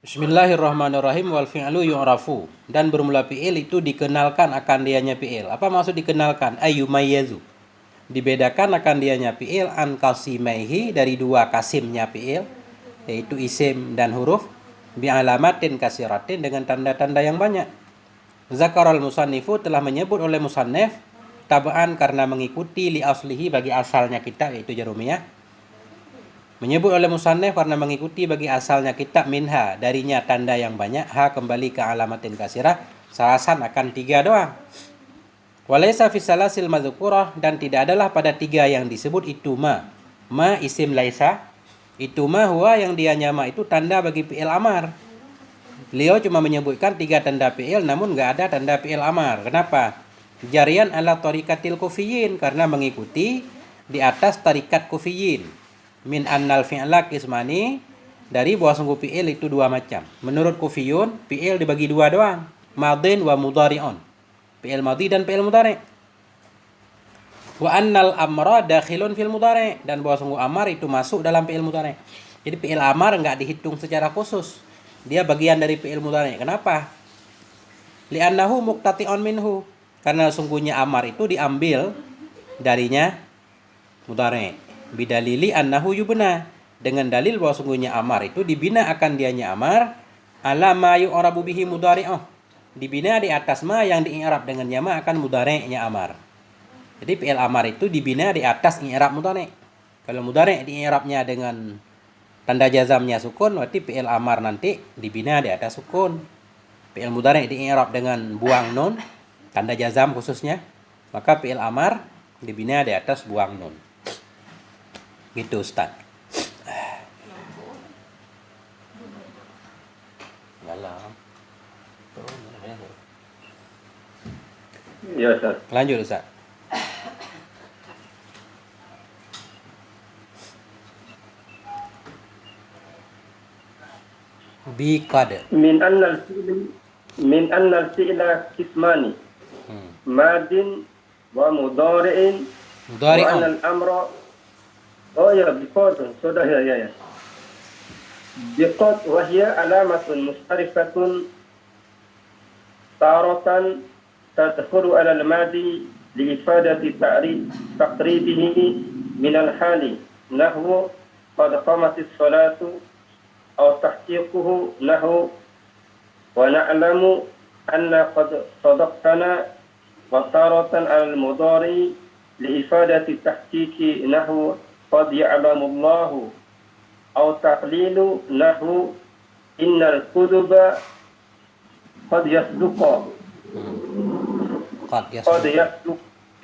Bismillahirrahmanirrahim. Wal fi'lu yu'rafu. Dan bermula fi'il itu dikenalkan akan dianya fi'il. Apa maksud dikenalkan? Ayyumayyazu. Dibedakan akan dianya fi'il an qasimaihi, dari dua kasimnya fi'il, yaitu isim dan huruf, bi alamatin kasiratin, dengan tanda-tanda yang banyak. Zakarul musannifu, telah menyebut oleh musannif, tabaan, karena mengikuti, li aslihi, bagi asalnya kitab, yaitu Jarumiyah. Menyebut oleh musannif karena mengikuti bagi asalnya kitab, minha, darinya tanda yang banyak, ha, kembali ke alamatin kasirah, salasan, akan tiga doang. Walaysa fi salasil madzukurah, dan tidak adalah pada tiga yang disebut itu ma isim laisa, itu ma huwa, yang dia nyama itu tanda bagi fi'il amar. Beliau cuma menyebutkan tiga tanda fi'il, namun nggak ada tanda fi'il amar. Kenapa? Jarian ala tarikatil kufiyin, karena mengikuti di atas tarikat kufiyin. Min annal fi'la kismani, dari bahwa sungguh fi'il itu dua macam. Menurut kufiyun, fi'il dibagi dua doang, madin wa mudhari'un, fi'il madhi dan fi'il mudhari'. Wa annal amra dakhilun fil mudhari', dan bahwa sungguh amar itu masuk dalam fi'il mudhari'. Jadi fi'il amar enggak dihitung secara khusus, dia bagian dari fi'il mudhari'. Kenapa? Li'annahu muqtati'un minhu, karena sungguhnya amar itu diambil darinya mudhari'. Bidalili annahu yubna, dengan dalil bahwa sungguhnya amar itu dibina akan dianya amar, ala ma yu'rabu bihi mudhari'uh, dibina di atas ma yang di'irab dengan ma akan mudhari'nya amar. Jadi fi'il amar itu dibina di atas i'rab mudhari'. Kalau mudhari' di'irabnya dengan tanda jazamnya sukun, berarti fi'il amar nanti dibina di atas sukun. Fi'il mudhari' di'irab dengan buang nun, tanda jazam khususnya, maka fi'il amar dibina di atas buang nun. Gitu Ustaz. Ya Ustaz. Lanjut Ustaz. Bi qad. Min anna al-fi'la kismani. Madin wa mudhari'in wa anna al-amra. Oh ya, biqad. Sudah ya. Biqad wa hiya alamatun mustarifatun taratan tadkhulu ala al-madi liifadati taqribihi min al-hali nahwu qad qamatis salatu aw tahqiquhu nahwu wa na'lamu anna qad sadaqtana, wa taratan al-mudhari liifadati tahqiqi nahwu qad ya'lamu Allahu, aw taqlilu nahwu innal kutuba qad yasduqu. Qad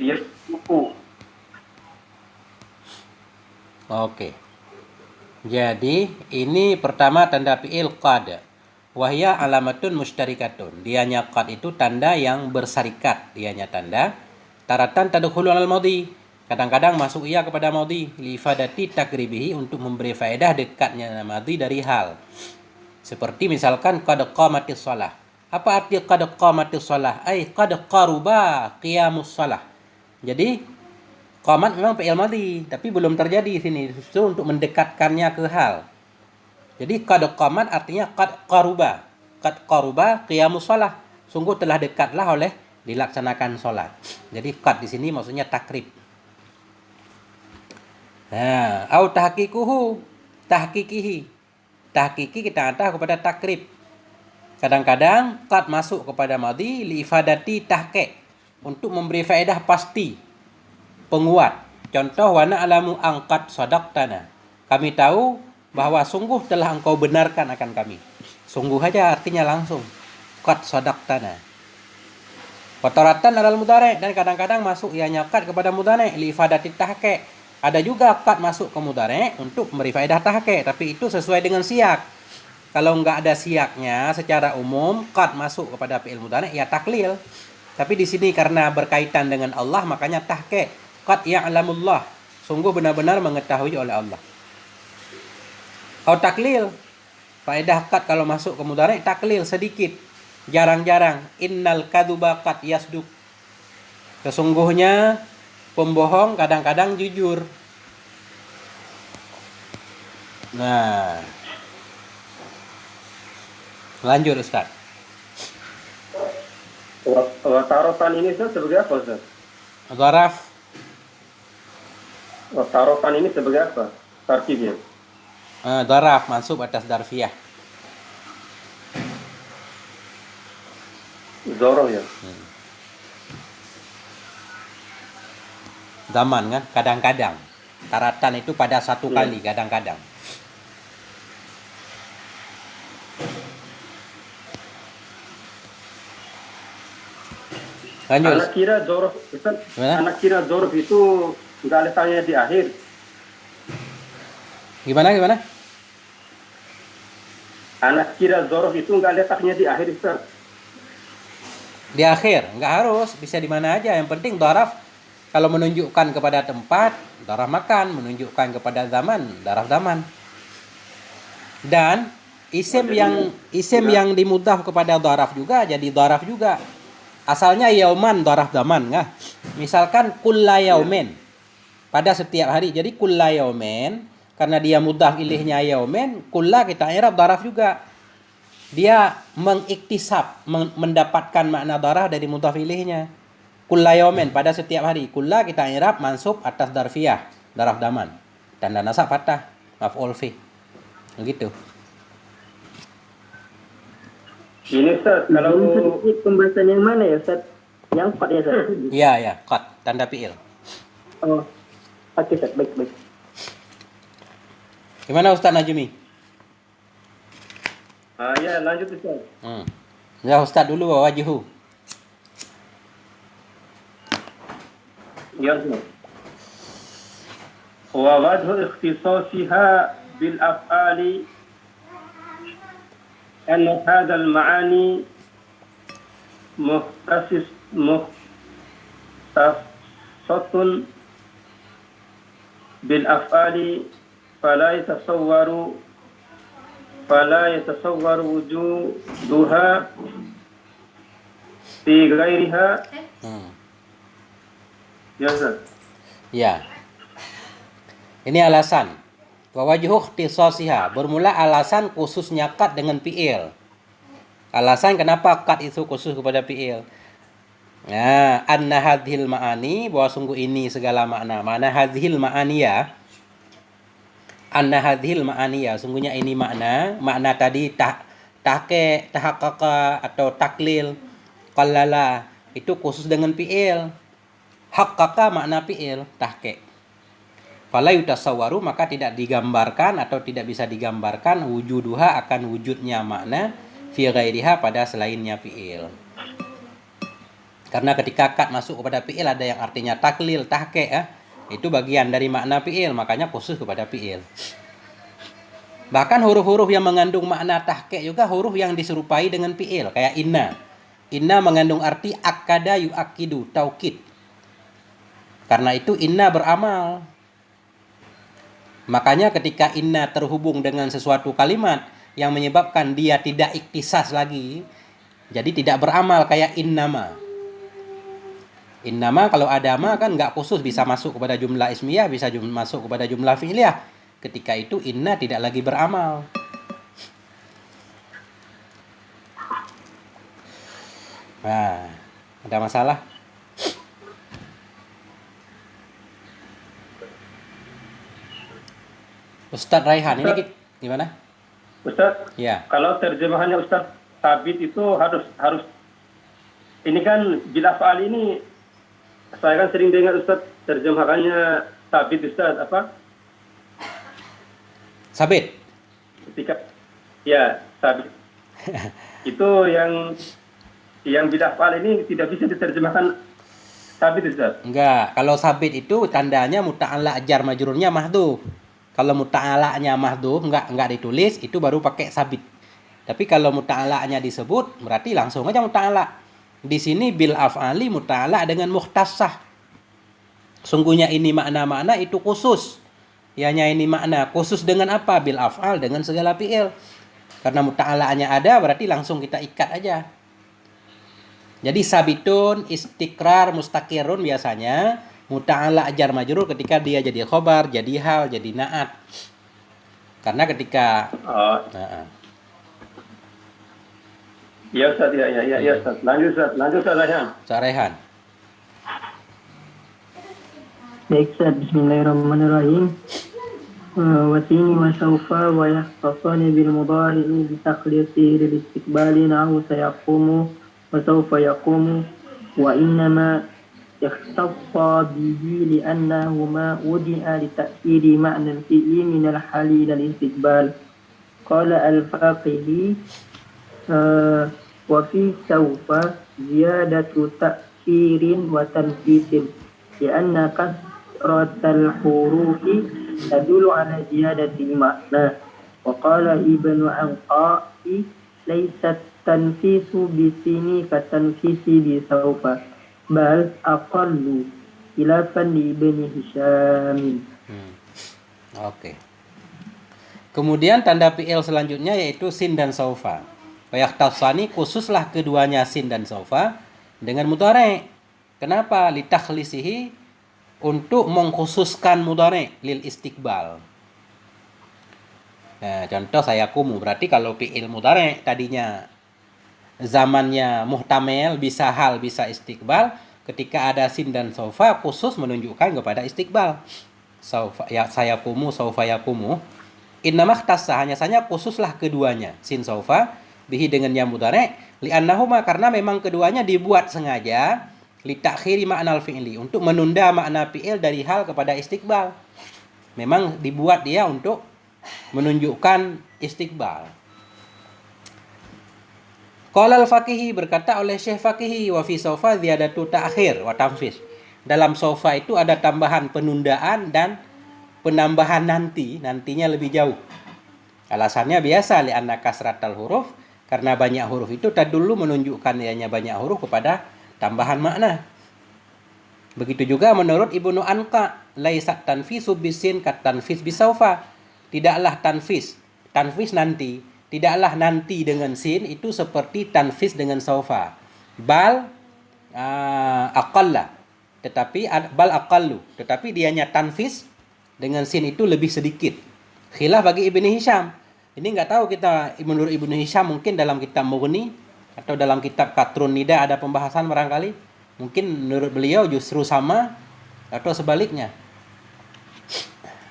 yasduqu. Oke. Jadi ini pertama tanda fi'il qad. Wahya alamatun mustarikatun. Dianya qad itu tanda yang bersarikat, dianya tanda. Taratan tadkhulu al madhi. Kadang-kadang masuk ia kepada madhi, li ifadati takribihi, untuk memberi faedah dekatnya madhi dari hal. Seperti misalkan qad qamatis shalah. Apa arti qad qamatis shalah? Ai qad qaruba qiyamus shalah. Jadi qamat memang fi'il madhi, tapi belum terjadi di sini, justru untuk mendekatkannya ke hal. Jadi qad qamat artinya qad qaruba qiyamus shalah, sungguh telah dekatlah oleh dilaksanakan salat. Jadi qad di sini maksudnya takrib. Nah, au tahqiqihi. Tahqiqi kita hantar kepada takrib. Kadang-kadang qad masuk kepada madhi li ifadati tahqiq, untuk memberi faedah pasti, penguat. Contoh, wa na'lamu angqad sadaqtana. Kami tahu bahwa sungguh telah engkau benarkan akan kami. Sungguh aja artinya langsung. Qad sadaqtana. Wa taratan alal mudhari', dan kadang-kadang masuk ianya qad kepada mudhari' li ifadati tahqiq. Ada juga qad masuk ke mudhari' untuk memberi faedah tahqiq, tapi itu sesuai dengan siyak. Kalau enggak ada siyaknya, secara umum qad masuk kepada fi'il mudhari' ya taklil. Tapi di sini karena berkaitan dengan Allah, makanya tahqiq. Qad ya'lamullah, sungguh benar-benar mengetahui oleh Allah. Au taklil, faedah qad kalau masuk ke mudhari' taklil, sedikit, jarang-jarang. Innal kadzuba qad yasduq, sesungguhnya pembohong kadang-kadang jujur. Nah, Lanjut Ustaz. Tarotan ini Ustaz sebagai apa Ustaz? Dharaf Tarotan ini sebagai apa? Tarkibnya. dharaf mansub atas darfiyah. Zoroh ya. Zaman kan, kadang-kadang. Taratan itu pada satu kali, kadang-kadang. Lanjut. Anak kira zoroh, Ustaz. Gimana? Anak kira zoroh itu nggak letaknya di akhir. Gimana? Anak kira zoroh itu nggak letaknya di akhir Ustaz. Di akhir, nggak harus, bisa di mana aja. Yang penting dharaf kalau menunjukkan kepada tempat, dharaf makan, menunjukkan kepada zaman, dharaf zaman. Dan isim yang dimudhaf kepada dharaf juga jadi dharaf juga. Asalnya yauman dharaf zaman, nggak? Misalkan kulla yaumin, pada setiap hari. Jadi kulla yaumin, karena dia mudhaf ilihnya yaumin, kulla kita i'rab dharaf juga. Dia mengiktisab, mendapatkan makna dharaf dari mudhaf ilihnya. Kulla yaumin, pada setiap hari. Kulla kita i'rab mansub atas darfiyah, dharaf daman. Tanda nasab fathah, maf'ul fi. Begitu. Ini Ustaz, kalau Ini pembahasan yang mana ya Ustaz? Yang 4 ya Ustaz? Iya, qad, tanda fi'il. Oh, oke Ustaz, baik. Gimana Ustaz Najmi? ya lanjut Ustaz. Ya Ustaz dulu wajihu. Ya Ustaz. Wa wajhu ikhtisasiha bil af'ali أن هذا المعاني مختص بالأفعال فلا يتصور وجودها في غيرها. Ya Ustaz. Ya. Ini alasan. Wa wajhu ikhtisasiha, bermula alasan khususnya qad dengan fi'il. Alasan kenapa qad itu khusus kepada fi'il. Nah, anna hadhil ma'ani, bahwa sungguh ini segala makna. Mana hadhil ma'aniya? Anna hadhil ma'aniya, sungguhnya ini makna tadi tahke, tahaqqaqa atau taklil, qallala, itu khusus dengan fi'il. Haqqaqa makna fi'il, tahke. Fala yutasawwaru, maka tidak digambarkan atau tidak bisa digambarkan wujuduha akan wujudnya makna fi ghairiha pada selainnya fi'il. Karena ketika qad masuk kepada fi'il ada yang artinya taklil, tahke ya. Itu bagian dari makna fi'il, makanya khusus kepada fi'il. Bahkan huruf-huruf yang mengandung makna tahke juga huruf yang diserupai dengan fi'il, kayak inna. Inna mengandung arti akada yuakidu, taukid. Karena itu inna beramal. Makanya ketika inna terhubung dengan sesuatu kalimat yang menyebabkan dia tidak iktisas lagi, jadi tidak beramal kayak innama. Innama kalau ada ma kan nggak khusus, bisa masuk kepada jumlah ismiyah, bisa masuk kepada jumlah fi'liyah. Ketika itu inna tidak lagi beramal. Nah, ada masalah? Ustadz Raihan, ini gimana? Ustaz, Ya. kalau terjemahannya Ustaz Sabit itu harus ini kan bil af'al ini saya kan sering dengar Ustaz terjemahannya Sabit Ustaz apa? Sabit. Ketika ya Sabit. Itu yang bil af'al ini tidak bisa diterjemahkan Sabit Ustaz. Enggak, kalau sabit itu tandanya muta'alla jar majrurnya mahdhuf. Kalau muta'alanya mahdhuf enggak ditulis, itu baru pakai sabit. Tapi kalau muta'alanya disebut, berarti langsung aja muta'ala. Di sini bil af'ali muta'ala dengan mukhtassah. Sungguhnya ini makna-makna itu khusus. Ianya ini makna khusus dengan apa? Bil af'al, dengan segala fi'il. Karena muta'alanya ada, berarti langsung kita ikat aja. Jadi sabitun, istikrar, mustaqirun biasanya muta'ala jar majrur ketika dia jadi khobar, jadi hal, jadi na'at. Karena ketika Ya Ustaz, ya Ustaz. Lanjut Ustaz Rayhan. Ustaz Rehan. Baik Ustaz, Bismillahirrahmanirrahim. وتين وسوف ويختصان بالمضارع بتخليصه للاستقبال نحو سيقوم وسوف يقوم وإنما اختص به لأنهما وضعا لتأثير معنى الفعل من الحال إلى الاستقبال. قال الفقيه وفي سوف زيادة تأثير وتنفيس لأن كثرة الحروف تدل على زيادة المعنى. وقال ابن عنقاء ليس التنفيس بسين كالتنفيس بسوف بل أقل خلافا لابن هشام. Oke. Kemudian tanda fi'il selanjutnya yaitu sin dan saufa. Wayahtasani khususlah keduanya sin dan saufa dengan mudhari'. Kenapa? Litakhlisihi, untuk mengkhususkan mudhari' lil istiqbal. Nah, contoh sayakumu, berarti kalau fi'il mudhari' tadinya zamannya muhtamil, bisa hal, bisa istiqbal, ketika ada sin dan saufa khusus menunjukkan kepada istiqbal. Saufa ya sayakumu, saufa yakumu. Innamah tassa, hanya saja khususlah keduanya, sin saufa bihi dengan yang mudhari', li'annahuma, karena memang keduanya dibuat sengaja li ta'khiri ma'nal fi'li, untuk menunda makna fi'il dari hal kepada istiqbal. Memang dibuat dia untuk menunjukkan istiqbal. Qala al-faqihi, berkata oleh Syekh Faqihi, wa fi saufa ziyadatu ta'khir wa tanfis. Dalam saufa itu ada tambahan penundaan dan penambahan nantinya lebih jauh. Alasannya biasa, li'anna kasratal huruf, karena banyak huruf itu tadullu menunjukkan ianya banyak huruf kepada tambahan makna. Begitu juga menurut Ibnu Anqa, laisat tanfisu bisin kat tanfis bisaufa. Tidaklah tanfis nanti, tidaklah nanti dengan sin itu seperti tanfis dengan saufa. Bal aqalla, tetapi bal aqallu, tetapi dianya tanfis dengan sin itu lebih sedikit. Khilaf bagi Ibnu Hisham. Ini nggak tahu kita, menurut Ibnu Hisham mungkin dalam kitab Mughni atau dalam kitab Qatrun Nida ada pembahasan barangkali. Mungkin menurut beliau justru sama atau sebaliknya.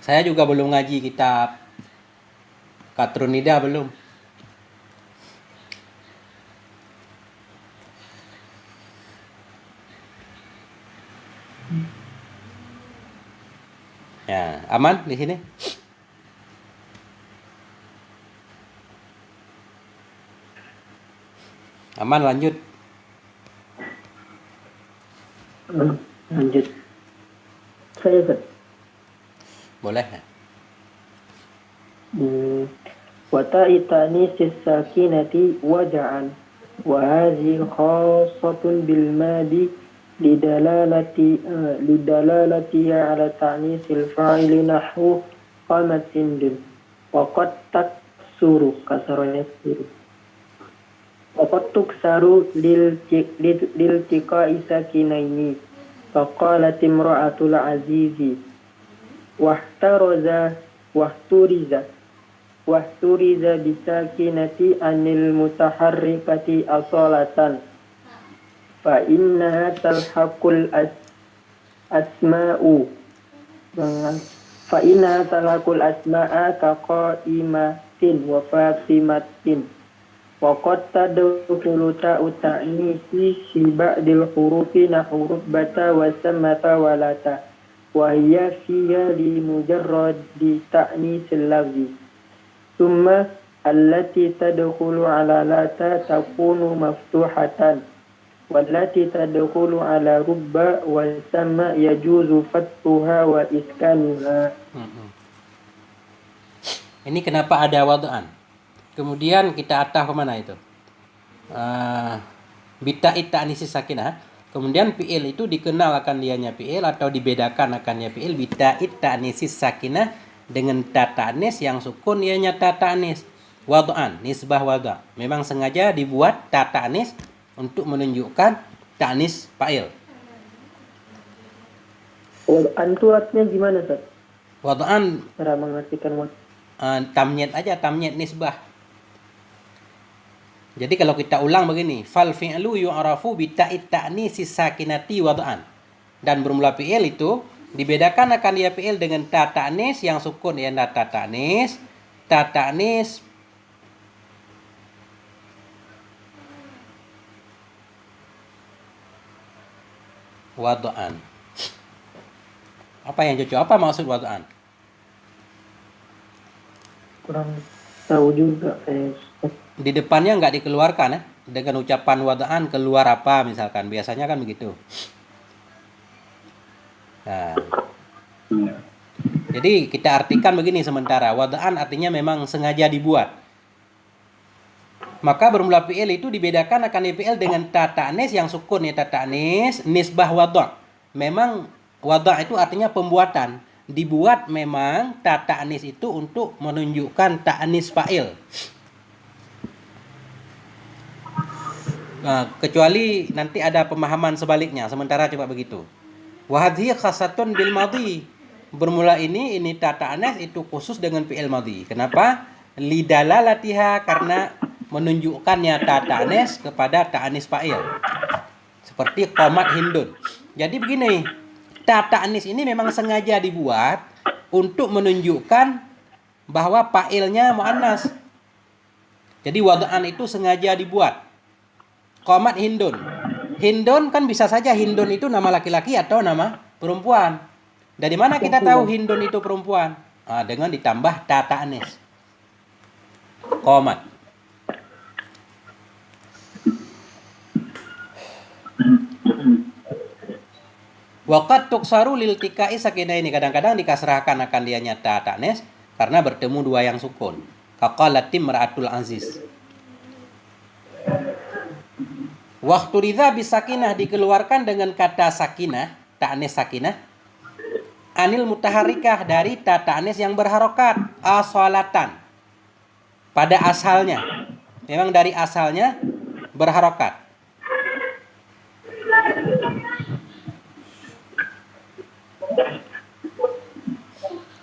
Saya juga belum ngaji kitab Qatrun Nida, belum. Ya, aman di sini? Aman, lanjut. Lanjut. Saya Ustaz. Boleh. Wata'i ta'nisis sakinati waja'an wa hadhihi khassatun bil madi lidalalati ala ta'nisil fa'ili nahwu qamat sindun wa qad taksuru kasaranya suru wa qad tuksaru lil tiqa'i sakinaini faqalat imra'atul azizi wahturiza bisakinati anil mutaharrikati asalatan fa innaha talhaqul asma'a kaqaimatin wa fatimatin wa qad tadkhulu ta'u ta'nisi fi ba'dil hurufi nahwu rubbata wa samata wa lata wa hiya fiha li mujarradi ta'nisil lafzi thumma allati tadkhulu ala lata takunu maftuhatan wallati tadkhulu ala rubba wa sama yajuzu fathuha wa iskanuha. Ini kenapa ada wad'an? Kemudian kita atah ke mana itu? Bita'it ta'nisi sakinah. Kemudian fi'il itu dikenal akan dianya fi'il atau dibedakan akannya fi'il bita'it ta'nisi sakinah dengan ta ta'nis yang sukun ianya ta ta'nis. Wad'an, nisbah wad'a. Memang sengaja dibuat ta ta'nis untuk menunjukkan ta'nis fa'il. Wad'an itu artinya gimana Ustaz? Wad'an Cara mengartikan tamnyid aja, tamnyid nisbah. Jadi kalau kita ulang begini, fal fi'lu yu'rafu bi ta'it ta'nisi sakinati wad'an. Dan bermula fi'il itu dibedakan akan dia fi'il dengan ta ta'nis yang sukun ya ta ta'nis, wad'an. Apa yang cocok? Apa maksud wad'an? Kurang tahu juga Ustaz. Di depannya nggak dikeluarkan ya. Dengan ucapan wad'an keluar apa misalkan. Biasanya kan begitu. Nah. Jadi kita artikan begini sementara. Wad'an artinya memang sengaja dibuat. Maka bermula fi'il itu dibedakan akan fi'il dengan ta ta'nis yang sukun ya ta ta'nis, nisbah wadha'. Memang wadha' itu artinya pembuatan. Dibuat memang ta ta'nis itu untuk menunjukkan ta'nis fa'il. Nah, kecuali nanti ada pemahaman sebaliknya. Sementara coba begitu. Wa hadhihi khassatun bil madhi. Bermula ini ta ta'nis itu khusus dengan fi'il madhi. Kenapa? Lidalalatiha, karena menunjukkannya ta ta'nis kepada ta'nis fa'il. Seperti qomat hindun. Jadi begini, ta ta'nis ini memang sengaja dibuat untuk menunjukkan bahwa fa'ilnya muannas. Jadi wad'an itu sengaja dibuat. Qomat hindun. Hindun kan bisa saja hindun itu nama laki-laki atau nama perempuan. Dari mana kita tahu hindun itu perempuan? Nah, dengan ditambah ta ta'nis. Qomat. Waqad tuksaru lil tikai sakinah ini kadang-kadang dikasrahkan akan dia nyata ta'nis karena bertemu dua yang sukun. Kaqalatim mar'atul aziz. Waktu ridha bisakinah dikeluarkan dengan kata sakinah, ta'nis sakinah. Anil mutaharikah dari ta ta'nis yang berharokat, asalatan. Pada asalnya. Memang dari asalnya berharokat.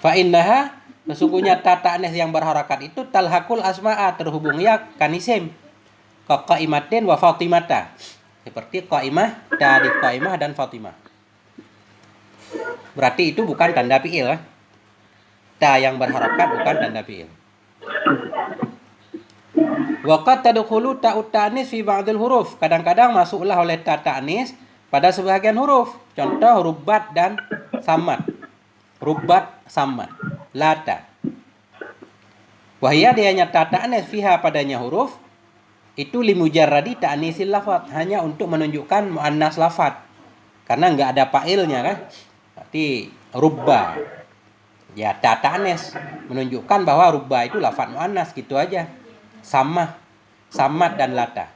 Fa'innaha, sesungguhnya ta ta'nis yang berharakat itu talhaqul asma'a, terhubung ya kanisim. Qaimatin wa Fatimata. Seperti qaimah, dari qaimah dan Fatimah. Berarti itu bukan tanda fi'il. Ta yang berharakat bukan tanda fi'il. Wa qad tadkhulu ta'ut ta'nis fi ba'dil huruf. Kadang-kadang masuklah oleh ta ta'nis pada sebagian huruf. Contoh rubat dan samad. Rubat samad. Lata. Wahia dia nyata ta'nis fiha padanya huruf. Itu limujarradi ta'nisil lafad. Hanya untuk menunjukkan muannas lafad. Karena nggak ada fa'ilnya kan. Berarti rubba. Ya ta ta'nis. Menunjukkan bahwa rubba itu lafad muannas. Gitu aja. Sama. Samad dan lata.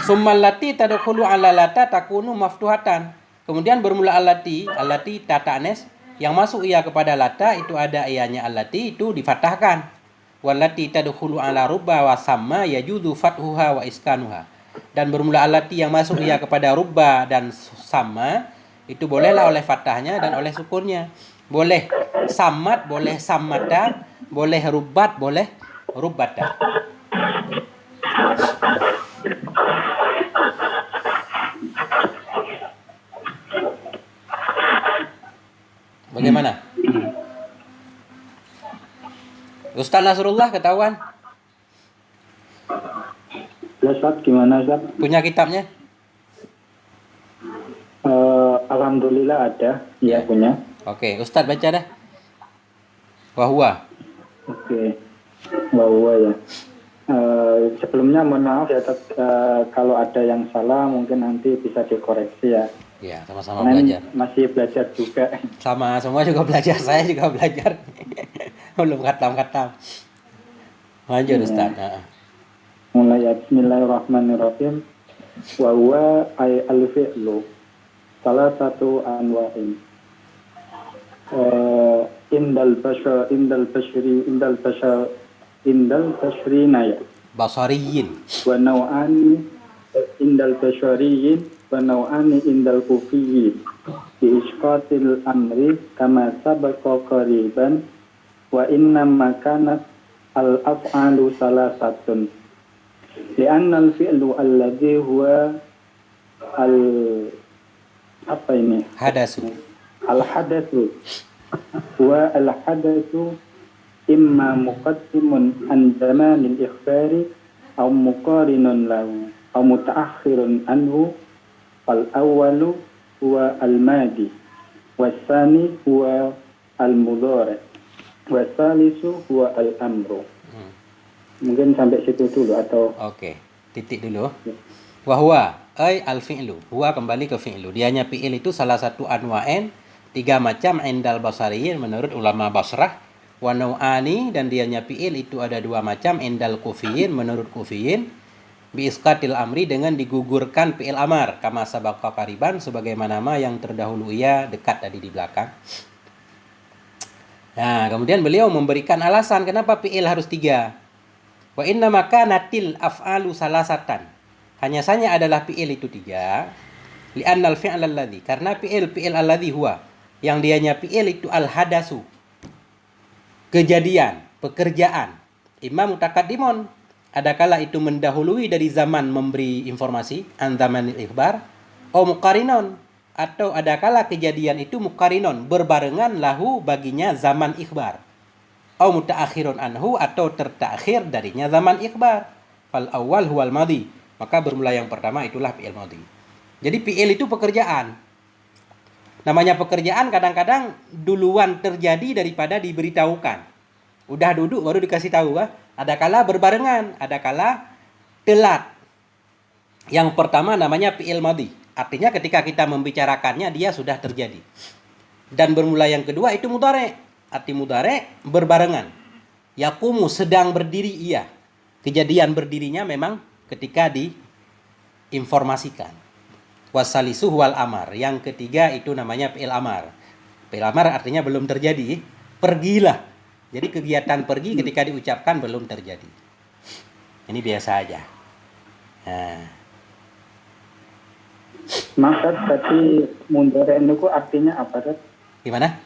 Summal lati tadkhulu ala lata takunu maftuhatan. Kemudian bermula allati ta ta'nis yang masuk ia kepada lata itu ada ianya allati itu difatahkan. Wallati tadkhulu ala rubba wa samma yajudu fathuha wa iskanuha. Dan bermula allati yang masuk ia kepada rubba dan samma itu bolehlah oleh fathahnya dan oleh sukunnya. Boleh samad, boleh sammata, boleh rubat, boleh rubbata. Bagaimana? Ustaz Nasrullah ketahuan? Ya Ustaz, gimana Ustaz? Punya kitabnya? Alhamdulillah ada, ya punya. Oke, Ustaz baca dah. Wahwa. Oke, wahwa ya. Sebelumnya mohon maaf ya, kalau ada yang salah mungkin nanti bisa dikoreksi ya. Ya, sama-sama belajar. Masih belajar juga. Sama, semua juga belajar. Saya juga belajar. Belum khatam. Lanjut Ustaz. Mulai ya, bismillahirrahmanirrahim. Wa huwa ay al-fi'lu salah satu anwa'in. Indal bashrina ya. Basariyin. Wa naw'ani indal basyariyin wa naw'ani indal kufiyyin. Bi isqatil amri kama sabaqa qariban wa inna makanat al-af'alu salasatun. Li'anna al-fi'lu alladhi huwa al apa ini? Hadasu. Al-hadatsu huwa al-hadatsu imma muqaddimun an zamanil ikhbari aw muqarinun lahu aw mutaakhirun anhu. Fal awwalu huwa al-madi wasani huwa al-mudhari wasalisu huwa al-amru. Mungkin sampai situ dulu atau Oke, titik dulu. Wahwa ay al-fi'lu. Huwa kembali ke fi'lu. Dianya fi'il itu salah satu anwa'en, 3 macam indal basariyin menurut ulama Basrah. Wa nau'ani, dan dianya fi'il itu ada 2 macam indal kufiyin menurut kufiyin. Bi isqatil amri, dengan digugurkan fi'il amar, kama sabaqa qariban, sebagaimana yang terdahulu ia dekat tadi di belakang. Nah, kemudian beliau memberikan alasan kenapa fi'il harus 3. Wa inna maka natil af'alu salasatan. Hanya saja adalah fi'il itu 3. Li'annal fi'l alladhi, karena fi'il alladhi huwa, yang dianya fi'il itu al-hadasu, kejadian, pekerjaan. Imam mutakaddimun, adakala itu mendahului dari zaman memberi informasi, an zamanil ikhbar, o muqarinon, atau adakala kejadian itu muqarinon, berbarengan lahu baginya zaman ikhbar, au mutaakhirun anhu, atau tertakhir darinya zaman ikhbar. Fal awal huwal madhi, maka bermula yang pertama itulah fi'il madhi. Jadi fi'il itu pekerjaan. Namanya pekerjaan kadang-kadang duluan terjadi daripada diberitahukan. Udah duduk baru dikasih tahu. Adakala berbarengan, adakala telat. Yang pertama namanya fi'il madhi. Artinya ketika kita membicarakannya dia sudah terjadi. Dan bermula yang kedua itu mudhari'. Arti mudhari' berbarengan. Yaqumu, sedang berdiri ia. Kejadian berdirinya memang ketika diinformasikan. Wasalisu wal amar. Yang ketiga itu namanya fi'il amar. Fi'il amar artinya belum terjadi. Pergilah. Jadi kegiatan pergi ketika diucapkan belum terjadi. Ini biasa aja. Nah. maka tadi mudhari itu artinya apa, Tat? Gimana?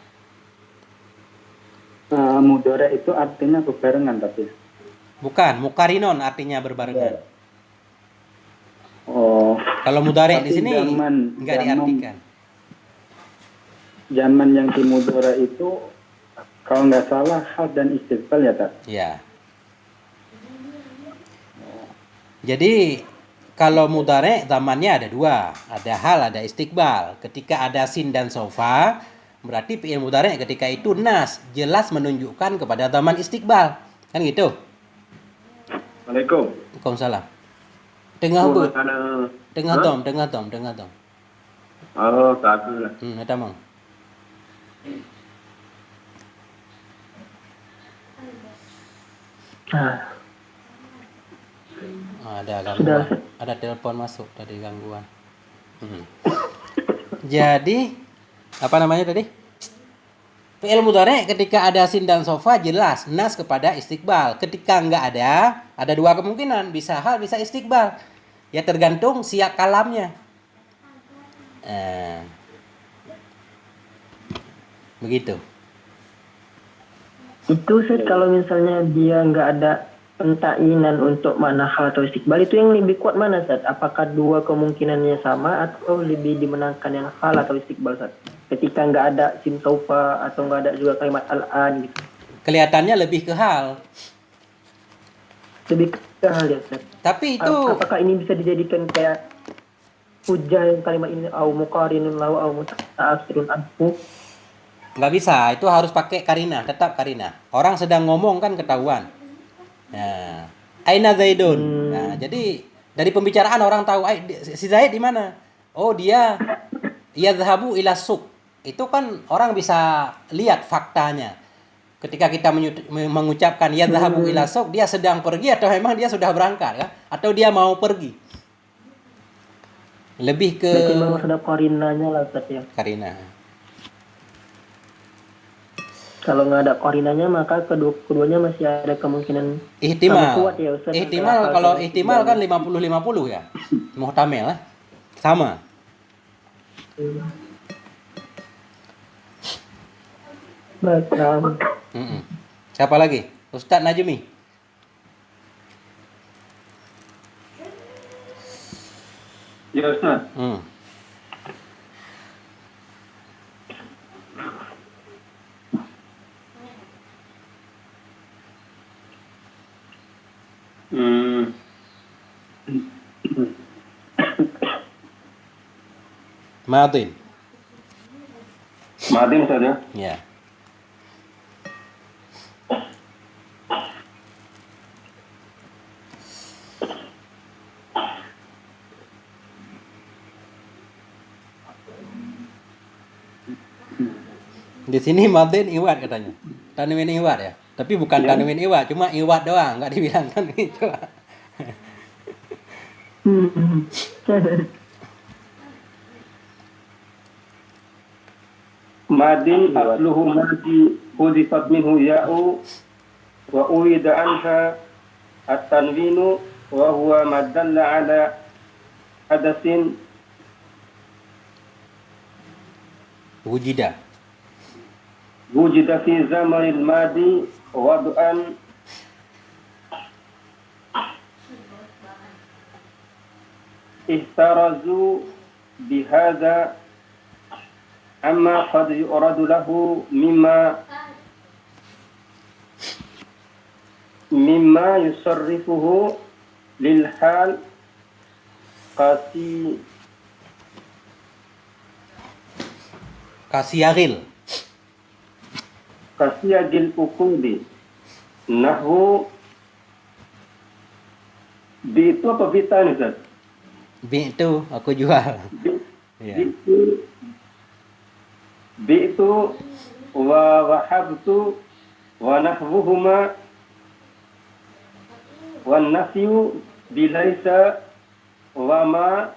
Mudhari itu artinya berbarengan tapi. Bukan, mukarinon artinya berbarengan. Oh. Kalau mudhari di Tapi sini enggak diartikan. Zaman yang di mudhari itu kalau nggak salah hal dan istiqbal ya, Tat? Ya. Jadi kalau mudhari zamannya ada 2, ada hal, ada istiqbal. Ketika ada sin dan sofa, berarti fi'il mudhari ketika itu nas, jelas menunjukkan kepada zaman istiqbal. Kan gitu? Assalamualaikum. Waalaikumsalam. Tengah bu, tengah tom. Oh, bagus lah. Ada mang. Ada gangguan. Ada telepon masuk dari gangguan. Jadi apa namanya tadi? Fi'il mudhari ketika ada sin dan sofa jelas nas kepada istiqbal. Ketika enggak ada 2 kemungkinan, bisa hal, bisa istiqbal. Ya tergantung siak kalamnya. Begitu. Itu Ustaz, kalau misalnya dia nggak ada pentainan untuk mana hal atau istiqbal, itu yang lebih kuat mana, Ustaz? Apakah 2 kemungkinannya sama atau lebih dimenangkan yang hal atau istiqbal, Ustaz? Ketika nggak ada sim sofa atau nggak ada juga kalimat al-an gitu. Kelihatannya lebih ke hal. Lebih ke hal ya, Ustaz. Tapi itu Apakah ini bisa dijadikan kayak hujah yang kalimat ini au muqarinun lahu au mutaakhirun anhu? nggak bisa, itu harus pakai karina, tetap karina. Orang sedang ngomong kan ketahuan. Nah, aina Zaidun. Nah, jadi dari pembicaraan orang tahu si Zaid di mana. Oh, dia yadhhabu ila suq. Itu kan orang bisa lihat faktanya. Ketika kita mengucapkan yadhhabu ila suq, dia sedang pergi atau memang dia sudah berangkat, kan? Atau dia mau pergi. Lebih ke Berarti memang ada qarinanya lah, Ustaz ya. karina. Kalau nggak ada qarinanya maka keduanya masih ada kemungkinan Ihtimal. sama kuat ya, Ustaz. Ihtimal, kalau ihtimal kan 50-50 ya. Muhtamil lah. Sama. Baik. Siapa lagi? Ustadz Najmi. Ya Ustaz. Hmm. Madin. Madin Ustaz ya. Ya. Di sini Madin iwat katanya. Tanwin iwat ya. Tapi bukan Ya. tanwin iwat, cuma iwat doang, nggak dibilang tanwin coba. Madin asluhu madi hudifat minhu ya'u wa uwida anha at-tanwinu wa huwa madalla ala hadasin Wujida. wujida fi zamanil madi wad'an ihtarazu bihada amma qad yu'radu lahu mimma yusarrifuhu lil hal Kasiyagil. kasiyagil ukudi nahwu bi itu apa bita nih Ustaz? Bi itu aku jual. Ya. Bi'tu wa wahabtu wa nahwuhuma wan nafyu bilaisa wa ma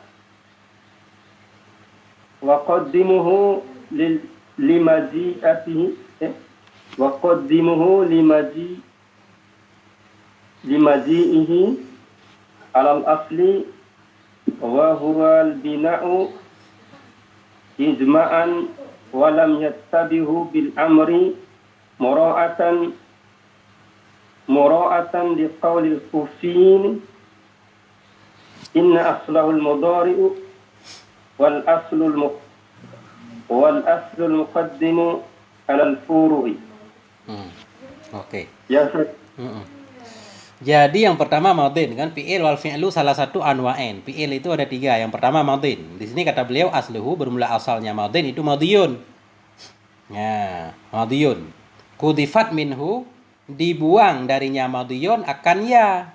wa qaddimuhu limaji'atihi wa qaddimuhu limaji'ihi alal asli wa huwa al-bina'u ijma'an walam yattabihu bil amri mura'atan liqawlil kufiyin inna aslahul mudari'u wal aslul muqaddimu alal furu'i. Oke. Ya Ustaz. Jadi yang pertama madin kan fi'il wal fi'lu salah satu anwa'in. Fi'il itu ada 3. Yang pertama madin. Di sini kata beliau asluhu bermula asalnya madin itu madiyun. Ya, madiyun. Kudifat minhu dibuang darinya madiyun akan ya.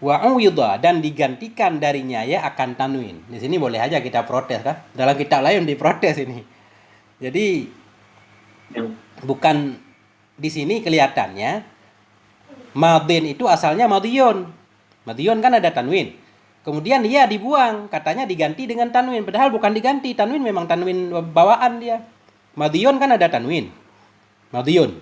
Wa uwidha dan digantikan darinya ya akan tanwin. Di sini boleh aja kita protes kan? Dalam kitab lain diprotes ini. Jadi bukan di sini kelihatannya madin itu asalnya madiyun. Madiyun kan ada tanwin. Kemudian dia dibuang, katanya diganti dengan tanwin. Padahal bukan diganti, tanwin memang tanwin bawaan dia. Madiyun kan ada tanwin. Madiyun.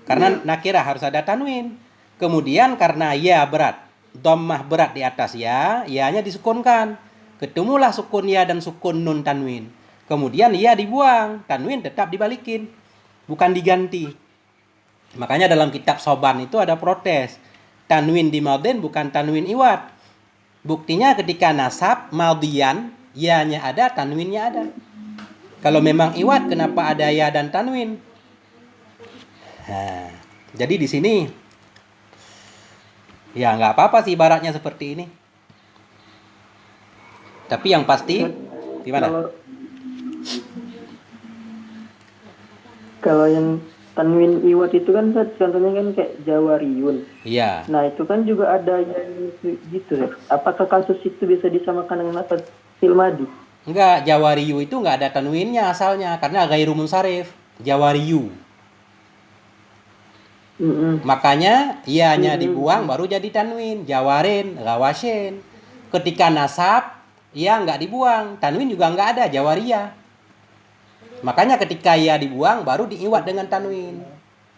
Karena nakirah harus ada tanwin. Kemudian karena ya berat, dhammah berat di atas ya, ya-nya disukunkan. Ketemulah sukun ya dan sukun nun tanwin. Kemudian ya dibuang, tanwin tetap dibalikin. Bukan diganti. Makanya dalam kitab Soban itu ada protes. Tanwin di madin bukan tanwin iwat. Buktinya ketika nasab, madian, ya-nya ada, tanwinnya ada. Kalau memang iwat, kenapa ada ya dan tanwin? Nah, jadi di sini, ya nggak apa-apa sih ibaratnya seperti ini. Tapi yang pasti, gimana? Kalau yang tanwin iwat itu kan contohnya kan kayak Jawariyun. Iya. Nah itu kan juga ada yang gitu ya. Apakah kasus itu bisa disamakan dengan lafaz fil madi? Enggak, Jawariyu itu enggak ada tanwinnya asalnya karena ghairu munsharif. Jawariyu. Makanya ianya dibuang baru jadi tanwin. Jawarin, gawasin. Ketika nasab, ia enggak dibuang. Tanwin juga enggak ada, Jawaria. Makanya ketika ia dibuang baru diiwat dengan tanwin.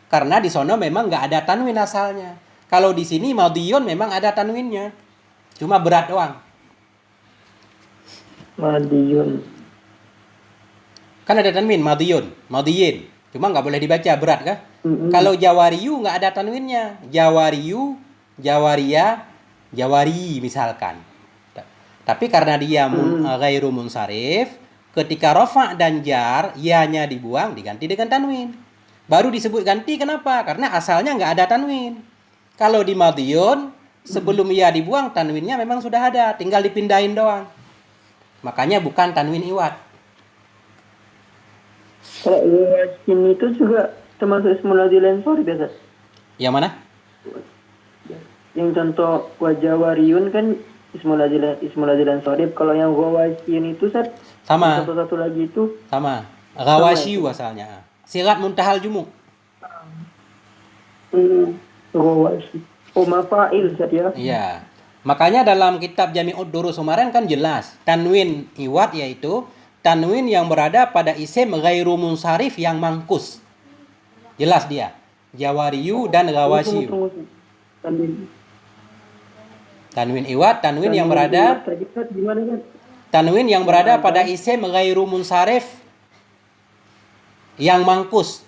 Karena di sono memang enggak ada tanwin asalnya. Kalau di sini madiyun memang ada tanwinnya. Cuma berat doang. Madiyun. Kan ada tanwin, madiyun, madiyin. Cuma nggak boleh dibaca, berat kah? Kalau Jawariyu nggak ada tanwinnya. Jawariyu, Jawaria, Jawari misalkan. Tapi karena dia ghairu munsharif, ketika rafa dan jar, ya-nya dibuang, diganti dengan tanwin. Baru disebut ganti, kenapa? Karena asalnya nggak ada tanwin. Kalau di madhiyun, sebelum ya dibuang, tanwinnya memang sudah ada, tinggal dipindahin doang. Makanya bukan tanwin iwad. Kalau wawasin itu juga termasuk ismul adzil sorib ya, Ustaz? Yang mana? Yang contoh wajawariun kan ismul adzil sorib. Kalau yang wawasin itu, Ustaz, Sama. satu lagi itu Sama. Ghawasyu asalnya. Sirat muntahal jumuk. wawasin. Oh, mafa'il, Ustaz ya? Iya. Makanya dalam kitab Jami'ud Durus kemarin kan jelas. Tanwin iwad yaitu tanwin yang berada pada isim ghairu munsharif yang mangkus. Jelas dia. Jawariyu dan ghawasyu. Tanwin iwad, tanwin yang berada Gimana kan? tanwin yang berada pada isim ghairu munsharif yang mangkus.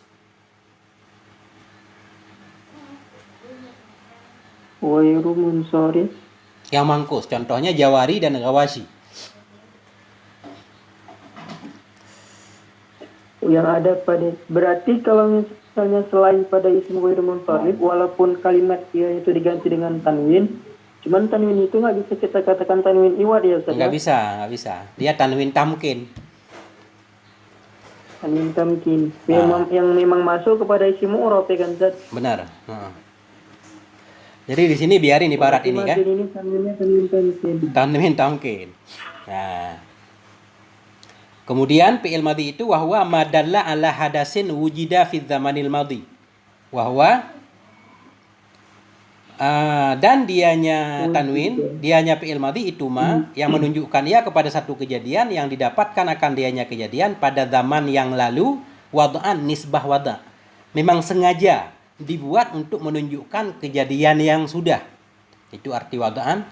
Wairu munsharif. Yang mangkus. Contohnya jawari dan ghawasyi. Yang ada pada, berarti kalau misalnya selain pada isim wairu munsharif, walaupun kalimat dia itu diganti dengan tanwin, cuman tanwin itu nggak bisa kita katakan tanwin iwad ya, Ustaz? Nggak bisa. Dia tanwin tamkin. Tanwin tamkin. Yang memang masuk kepada isim mu'rab ya kan, Ustaz? Benar. Jadi di sini biarin ibarat ini kan. Ini tanwinnya tanwin tamkin. Tanwin tamkin. Nah. Kemudian fi'il madhi itu wahwa madalla ala hadasin wujida fi zamanil madhi. Wahwa dan dianya tanwin, dianya fi'il madhi itu yang menunjukkan ia kepada satu kejadian yang didapatkan akan dianya kejadian pada zaman yang lalu, wad'an nisbah wada'. Memang sengaja dibuat untuk menunjukkan kejadian yang sudah. Itu arti wad'an.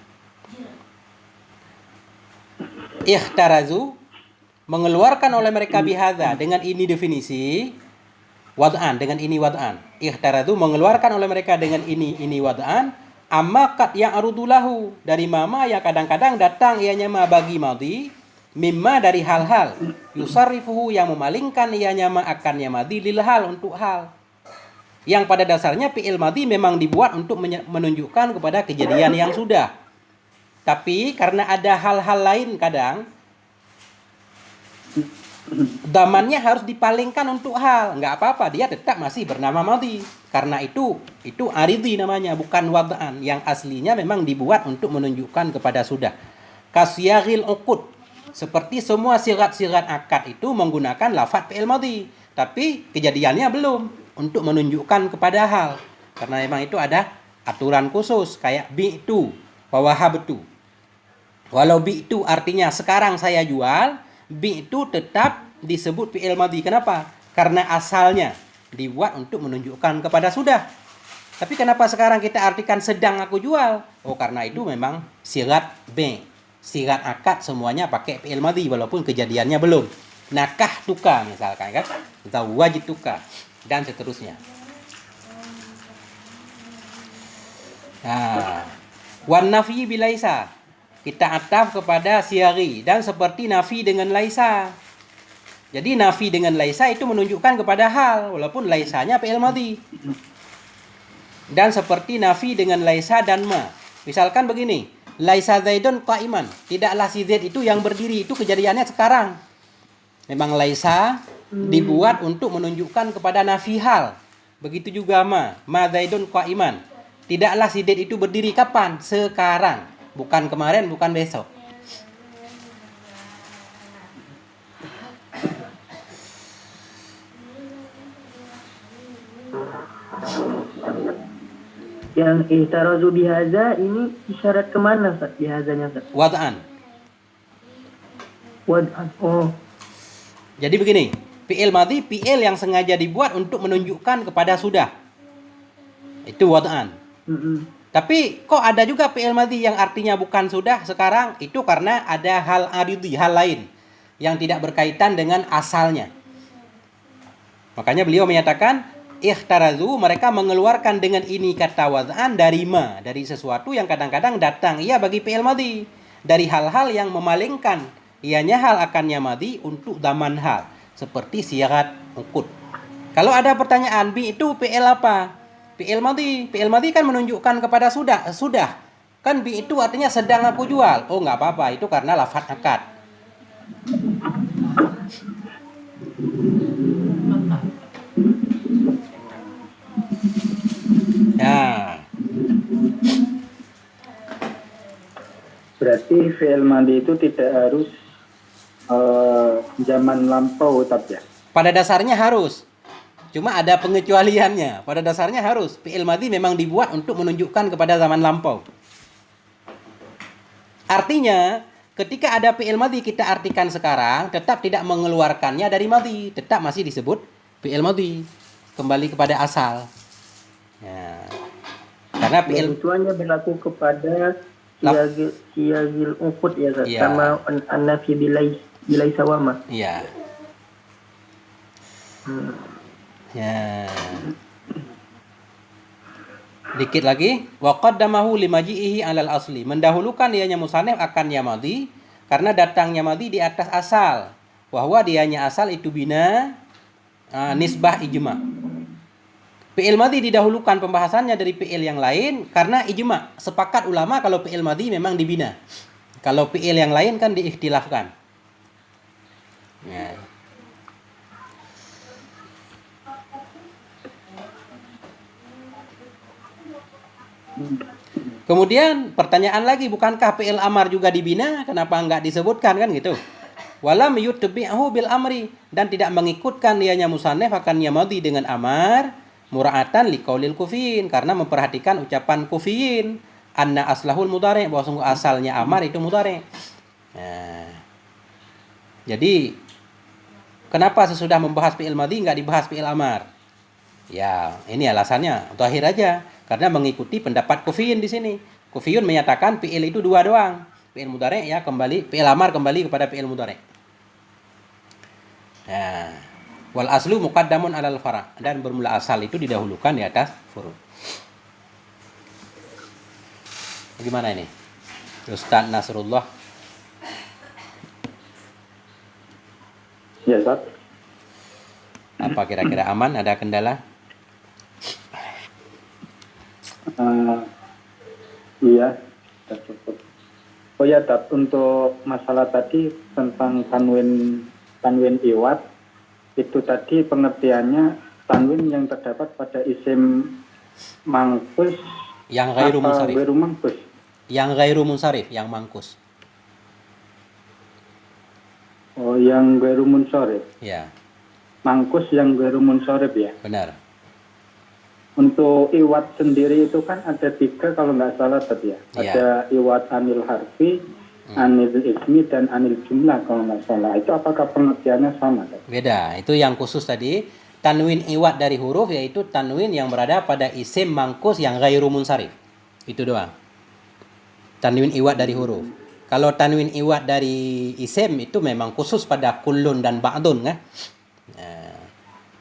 Ikhtarazu, mengeluarkan oleh mereka bihadza, dengan ini definisi wad'an, dengan ini wad'an. Ikhtarazu, mengeluarkan oleh mereka dengan ini wad'an, amma qad ya'rudu lahu, dari mama yang kadang-kadang datang ianya ma bagi madhi, mimma dari hal-hal, yusarrifuhu, yang memalingkan ianya ma akannya madhi lil hal, untuk hal. Yang pada dasarnya fi'il madhi memang dibuat untuk menunjukkan kepada kejadian yang sudah. Tapi karena ada hal-hal lain kadang zamannya harus dipalingkan untuk hal. Nggak apa-apa, dia tetap masih bernama madhi. Karena itu aridhi namanya, bukan wad'an. Yang aslinya memang dibuat untuk menunjukkan kepada sudah. Kasyagil uqud, seperti semua sirat-sirat akad itu menggunakan lafaz fi'il madhi. Tapi kejadiannya belum, untuk menunjukkan kepada hal. Karena memang itu ada aturan khusus. Kayak bi'tu wa wahabtu. Walau bi'tu artinya sekarang saya jual, bi'tu tetap disebut fi'il madhi. Kenapa? Karena asalnya dibuat untuk menunjukkan kepada sudah. Tapi kenapa sekarang kita artikan sedang aku jual? Oh, karena itu memang sirat B, sirat akad semuanya pakai fi'il madhi walaupun kejadiannya belum. Nakah tuka misalkan kan, zawajtuka dan seterusnya. Nah, wan nafi bilaisa, kita ataf kepada siari, dan seperti nafi dengan laisa. Jadi nafi dengan laisa itu menunjukkan kepada hal walaupun laisanya fi'il madhi. Dan seperti nafi dengan laisa dan ma. Misalkan begini, laisa zaidun qa'iman, tidaklah si Zaid itu yang berdiri, itu kejadiannya sekarang. Memang laisa dibuat untuk menunjukkan kepada nafi hal. Begitu juga ma zaidun qa'iman, tidaklah si Zaid itu berdiri kapan? Sekarang, bukan kemarin, bukan besok. Yang ihtarazu bihaza ini isyarat kemana, Ustaz? Bihazanya, Ustaz? Wad'an. Wad'an. Oh. Jadi begini, fi'il madhi, fi'il yang sengaja dibuat untuk menunjukkan kepada sudah. Itu wad'an. Tapi kok ada juga fi'il madhi yang artinya bukan sudah sekarang? Itu karena ada hal aridhi, hal lain yang tidak berkaitan dengan asalnya. Makanya beliau menyatakan ikhtarazu, mereka mengeluarkan dengan ini kata wad'an dari ma, dari sesuatu yang kadang-kadang datang ia bagi fi'il madhi. dari hal-hal yang memalingkan ianya hal akannya madi untuk zaman hal, seperti siagat ukut. Kalau ada pertanyaan, bi itu PL apa? PL madi. PL madi kan menunjukkan kepada sudah. Kan bi itu artinya sedang aku jual. Oh, nggak apa-apa, itu karena lafadz akad. Nah, Berarti fi'il madi itu tidak harus zaman lampau tapi ya. pada dasarnya harus. Cuma ada pengecualiannya. Pada dasarnya harus. Fi'il madhi memang dibuat untuk menunjukkan kepada zaman lampau. Artinya, ketika ada fi'il madhi kita artikan sekarang, tetap tidak mengeluarkannya dari madhi. Tetap masih disebut fi'il madhi. Kembali kepada asal. Ya. Karena Dan fi'il itu hanya berlaku kepada siagil ukut ya Ustaz. Iya. Sama an-nafi bilai sawama. Iya. Ya. Dikit lagi, wa qaddamahu limaji'ihi 'alal asli. Mendahulukan dianya musannif akan ya madhi karena datangnya madhi di atas asal. Bahwa dianya asal itu bina nisbah ijma. Fi'il madhi didahulukan pembahasannya dari fi'il yang lain karena ijma. Sepakat ulama kalau fi'il madhi memang dibina. Kalau fi'il yang lain kan diikhtilafkan. Ya. Kemudian pertanyaan lagi, bukankah fi'il amar juga dibina? Kenapa enggak disebutkan kan gitu? Walam yutbi'ahu bil amri, dan tidak mengikutkan dianya musannif akan madhi dengan amar mura'atan liqaulil kufiyin, karena memperhatikan ucapan kufiyin anna aslahul mudhari', bahwa sungguh asalnya amar itu mudhari'. Nah, jadi kenapa sesudah membahas fi'il madhi enggak dibahas fi'il amar? Ya, ini alasannya. Zahir aja. Karena mengikuti pendapat Kufiyin di sini. Kufiyun menyatakan fi'il itu dua doang. Fi'il mudhari' ya kembali, fi'il amar kembali kepada fi'il mudhari'. Nah, wal aslu muqaddamun 'alal fara', dan bermula asal itu didahulukan di atas furu'. Bagaimana ini? Ustaz Nasrullah. Ya, Ustaz. Apa kira-kira aman? Ada kendala? Iya, sudah cukup. Oh ya, Tat, untuk masalah tadi tentang tanwin iwat, itu tadi pengertiannya tanwin yang terdapat pada isim mangkus Yang ghairu apa munsharif. ghairu mangkus. Yang ghairu munsharif, yang mangkus. Oh, yang ghairu munsharif. Ya, Mangkus yang ghairu munsharif ya. benar. Untuk iwat sendiri itu kan ada 3 kalau nggak salah tadi ya. Iya. Ada iwat anil harfi, anil ismi, dan anil jumlah kalau nggak salah. Itu apakah pengertiannya sama? Tad? Beda, itu yang khusus tadi. Tanwin iwat dari huruf yaitu tanwin yang berada pada isim mangkus yang ghairu munsharif. Itu doang. Tanwin iwat dari huruf. Kalau tanwin iwat dari isim itu memang khusus pada kullun dan ba'dun kan. Nah,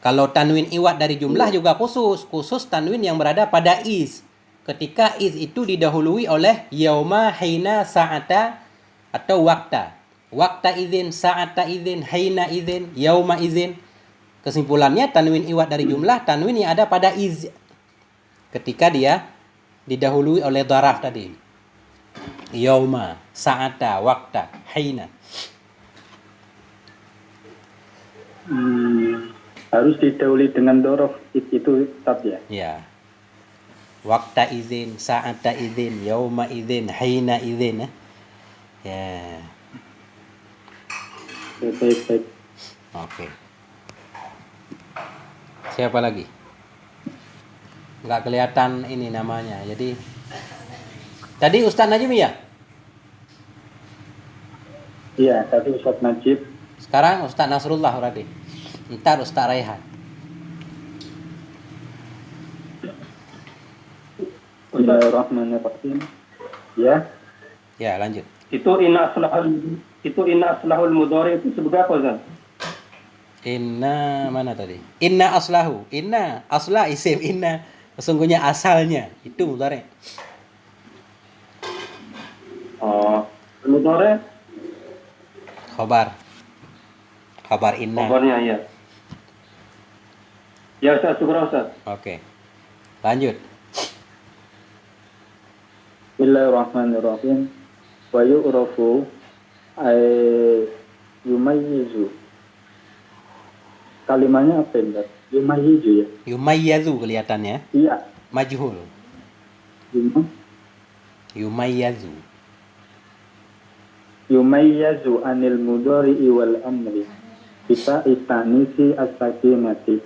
kalau tanwin iwat dari jumlah juga khusus tanwin yang berada pada is. Ketika is itu didahului oleh yauma, hina, sa'ata atau wakta. Wakta izin, sa'ata izin, hina izin, yauma izin. Kesimpulannya tanwin iwat dari jumlah tanwin yang ada pada iz. Ketika dia didahului oleh dharaf tadi. Yauma, sa'ata, wakta, hina. Harus didahului dengan dorof itu tetap ya. Ya. Wakta izin, sa'ata izin, yauma izin, hina izin. Ya. Baik. Oke. Siapa lagi? Nggak kelihatan ini namanya. Jadi tadi Ustaz Najmi ya? Iya, tadi Ustaz Najib. Sekarang Ustaz Nasrullah berarti. Ntar Ustaz Raihan. Bismillahirrahmanirrahim. Ya. Ya, lanjut. Itu inna aslahul mudhari itu sebagai apa, Ustaz? Inna mana tadi? Inna aslahu. Inna asla isim inna. Sesungguhnya asalnya itu mudhari. Oh, Mudhari Khabar inna. kabarnya ya. Ya Ustaz, syukur Ustaz. Oke. Lanjut. Bismillahirrahmanirrahim. Wa yu'rafu ay yumayyizu. Kalimatnya apa ya? Yumayyizu ya? Yumayyazu kelihatannya. Iya. Majhul. Yumayyazu. Yumayyazu anil mudhari'i wal amri. Bisa itanisi as-sakinati.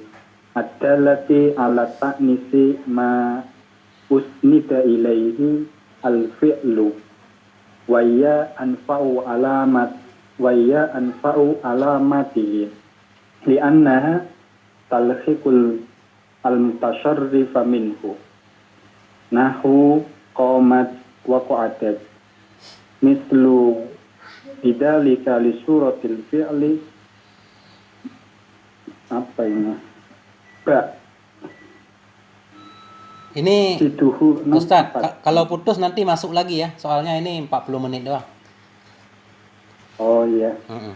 Ad-dalati ala ta'nisi ma usnida ilaihi al-fi'lu. Wa ya anfa'u alamatihi. Li'annaha talhiqul al-mutasharrifa minhu. Nahu qamat wa qa'adat. Mislu bidzalika li suratil fi'li apa ini? Ba. Ini Siduhu Ustaz, kalau putus nanti masuk lagi ya. Soalnya ini 40 menit doang. Oh iya. Mm-mm.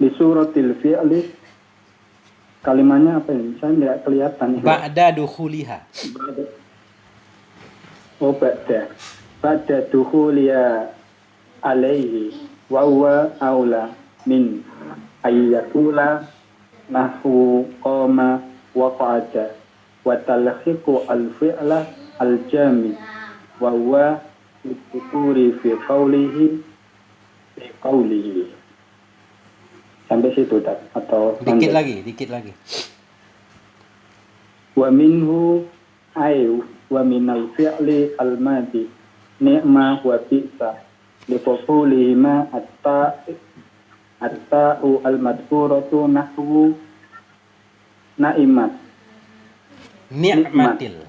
Li suratil fi'li kalimatnya apa ini? Saya tidak kelihatan. Ba'da dukhuliha. Oh ba'da dukhuliya alaihi wa huwa aula min ayyakula nahwu qama wa qa'ada wa talhiqu al-fi'la al-jami wa huwa al-futuri fi qawlihi sampai situ tak atau Dikit lagi. wa minhu ayu wa minal fi'li al-madi ni'ma wa bi'sa li qawlihima at-ta'u al-madhkuratu nahwu na'imat Ni'matil.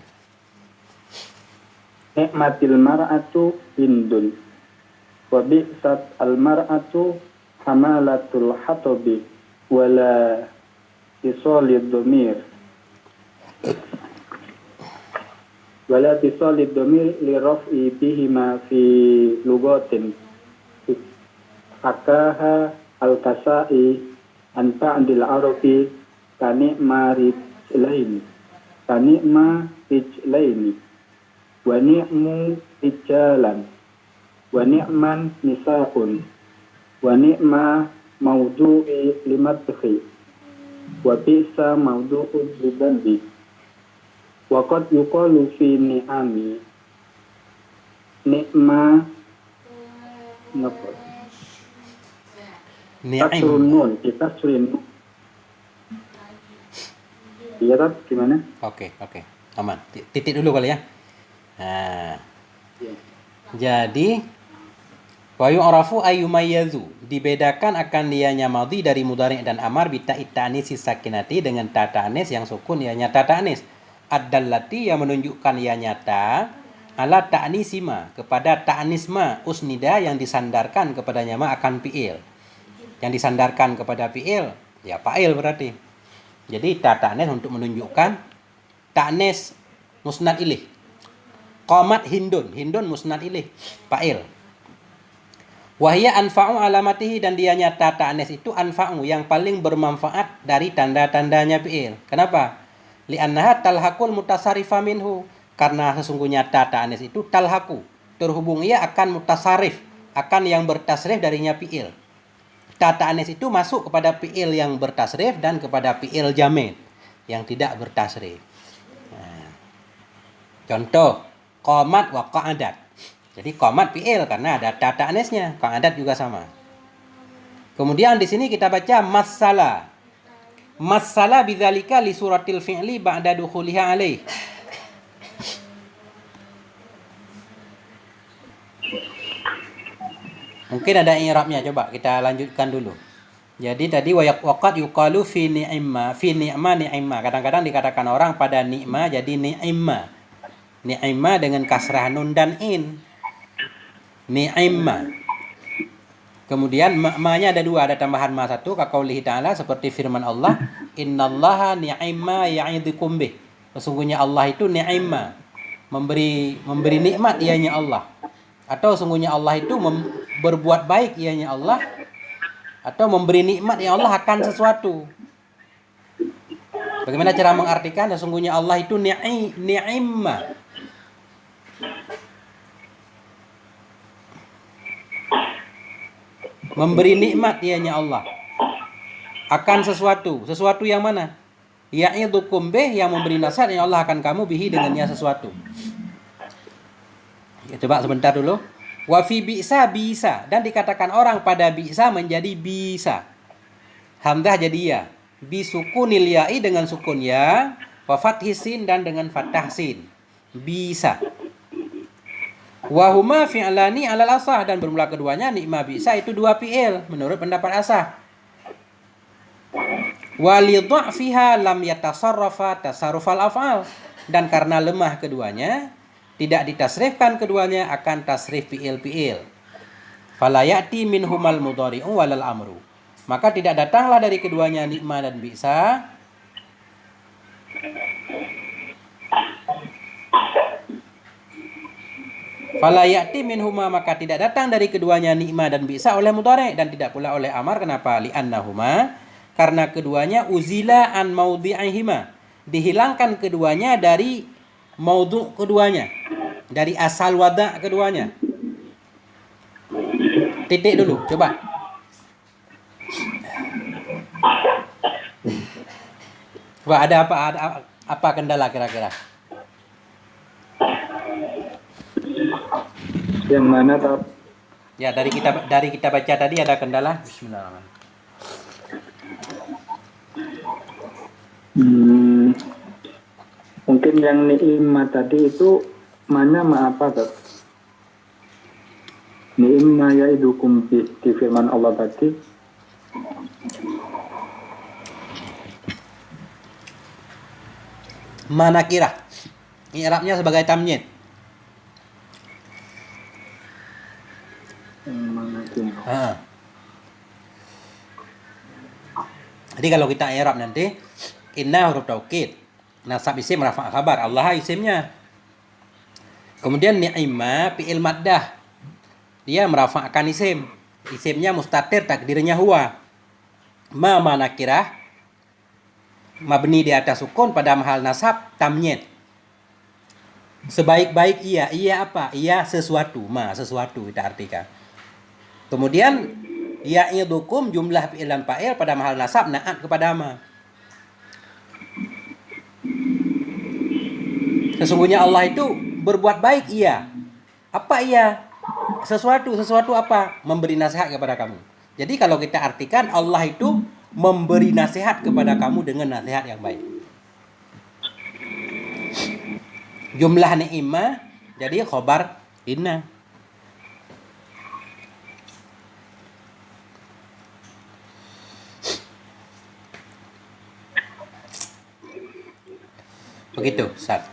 ni'matil mar'atu hindun wa bi'sat al-mar'atu hamalatul hatabi wala tisalid dhamir li raf'i bihima fi lugatin akaha al-kasai an ba'dil arabi kani'ma rijlaini wa ni'mu rijalan wa ni'man nisa'un wa ni'ma mawdu'i limadhi wa bi'sa mawdu'un lidhanbi wa qad yuqalu fi ni'ami ni'ma kasrun nun kita surin iya tak gimana? Oke. Aman. Titik dulu kali ya. Nah. Iya. Jadi wa yu'rafu ayyumayyazu, dibedakan akan dianya madhi dari mudhari' dan amar bita ta'nisi sakinati dengan ta ta'nis yang sukun ianya ta ta'nis. Ad-dallati yang menunjukkan ia nyata ala ta'nisima kepada ta'nisma usnida yang disandarkan kepadanya ma akan fi'il. Yang disandarkan kepada fi'il ya fa'il berarti. Jadi ta ta'nis untuk menunjukkan ta'nis musnad ilaih. Qamat hindun musnad ilaih fa'il. Wahya anfa'u alamatihi dan dia nyata ta'nis itu anfa'u yang paling bermanfaat dari tanda-tandanya fi'il. Kenapa? Li'annaha talhaqul mutasarrifa minhu, karena sesungguhnya ta ta'nis itu talhaqu terhubung ia akan mutasarrif, akan yang bertasrif darinya fi'il. Ta ta'nis itu masuk kepada fi'il yang bertasrif dan kepada fi'il jamid yang tidak bertasrif. Nah, contoh qamat wa qa'adat. Jadi qamat fi'il karena ada ta ta'nisnya, qa'adat juga sama. Kemudian di sini kita baca masala. Masala bidzalika li suratil fi'li ba'da dukhuliha alaih. Mungkin ada i'rabnya, coba kita lanjutkan dulu. Jadi tadi waqad yuqalu fi ni'ma ni'ma. Kadang-kadang dikatakan orang pada ni'ma jadi ni'ma. Ni'ma dengan kasrah nun dan in. Ni'ma. Kemudian ma-nya ada dua, ada tambahan ma satu kaqaulihi ta'ala seperti firman Allah, innallaha ni'ma ya'idukum bih. Sesungguhnya Allah itu ni'ma, memberi nikmat ianya Allah. Atau sesungguhnya Allah itu berbuat baik ianya Allah atau memberi nikmat ya Allah akan sesuatu. Bagaimana cara mengartikan? Sesungguhnya Allah itu ni'imah. Memberi nikmat ianya Allah akan sesuatu. Sesuatu yang mana? Ya'idukum bih, yang memberi nasihat ya Allah akan kamu bihi dengannya sesuatu. Ya, coba sebentar dulu. Wa fi bisa dan dikatakan orang pada bisa menjadi bisa. Hamzah jadi ya. Bi sukunil ya'i dengan sukun ya, wa fathis sin dan dengan fathah sin. Bisa. Wa huma fi'lani 'alal asah, dan bermula keduanya nikma bisa itu dua fi'il menurut pendapat asah. Wa li dha'fiha lam yatasarrafa tasarrufal af'al, dan karena lemah keduanya tidak ditasrifkan keduanya akan tasrif fi'il. Fala ya'ti minhumal mudhari'u walal amru, maka tidak datanglah dari keduanya nikma dan bisa fala ya'ti minhuma, maka tidak datang dari keduanya nikma dan bisa oleh mudhari' dan tidak pula oleh amar. Kenapa? Li'annahuma, karena keduanya uzila an maudhi'ihima, dihilangkan keduanya dari maudhu' keduanya, dari asal wada' keduanya. Titik dulu, coba. Coba ada apa kendala kira-kira? Yang mana Tat? Ya, dari kita baca tadi ada kendala. Bismillahirrahmanirrahim. Mungkin yang ni'imah tadi itu mana apa Tat? Ni'imah ya'idukum di firman Allah tadi. Mana kira? I'rabnya sebagai tamyiz. Jadi kalau kita i'rab nanti inna huruf taukid, nasab isim rafa' khabar, Allah isimnya. Kemudian ni'imah fi'il maddah, dia merafa'kan isim, isimnya mustatir takdirnya huwa. Ma nakirah mabni di atas sukun pada mahal nasab tamyiz. Sebaik-baik iya apa? Iya sesuatu, sesuatu kita artikan. Kemudian ya'idukum jumlah fi'il dan fa'il pada mahal nasab na'at kepada ma. Sesungguhnya Allah itu berbuat baik iya. Apa iya? Sesuatu apa? Memberi nasihat kepada kamu. Jadi kalau kita artikan Allah itu memberi nasihat kepada kamu dengan nasihat yang baik. Jumlah ni'imah jadi khobar inna. Begitu, Ustaz.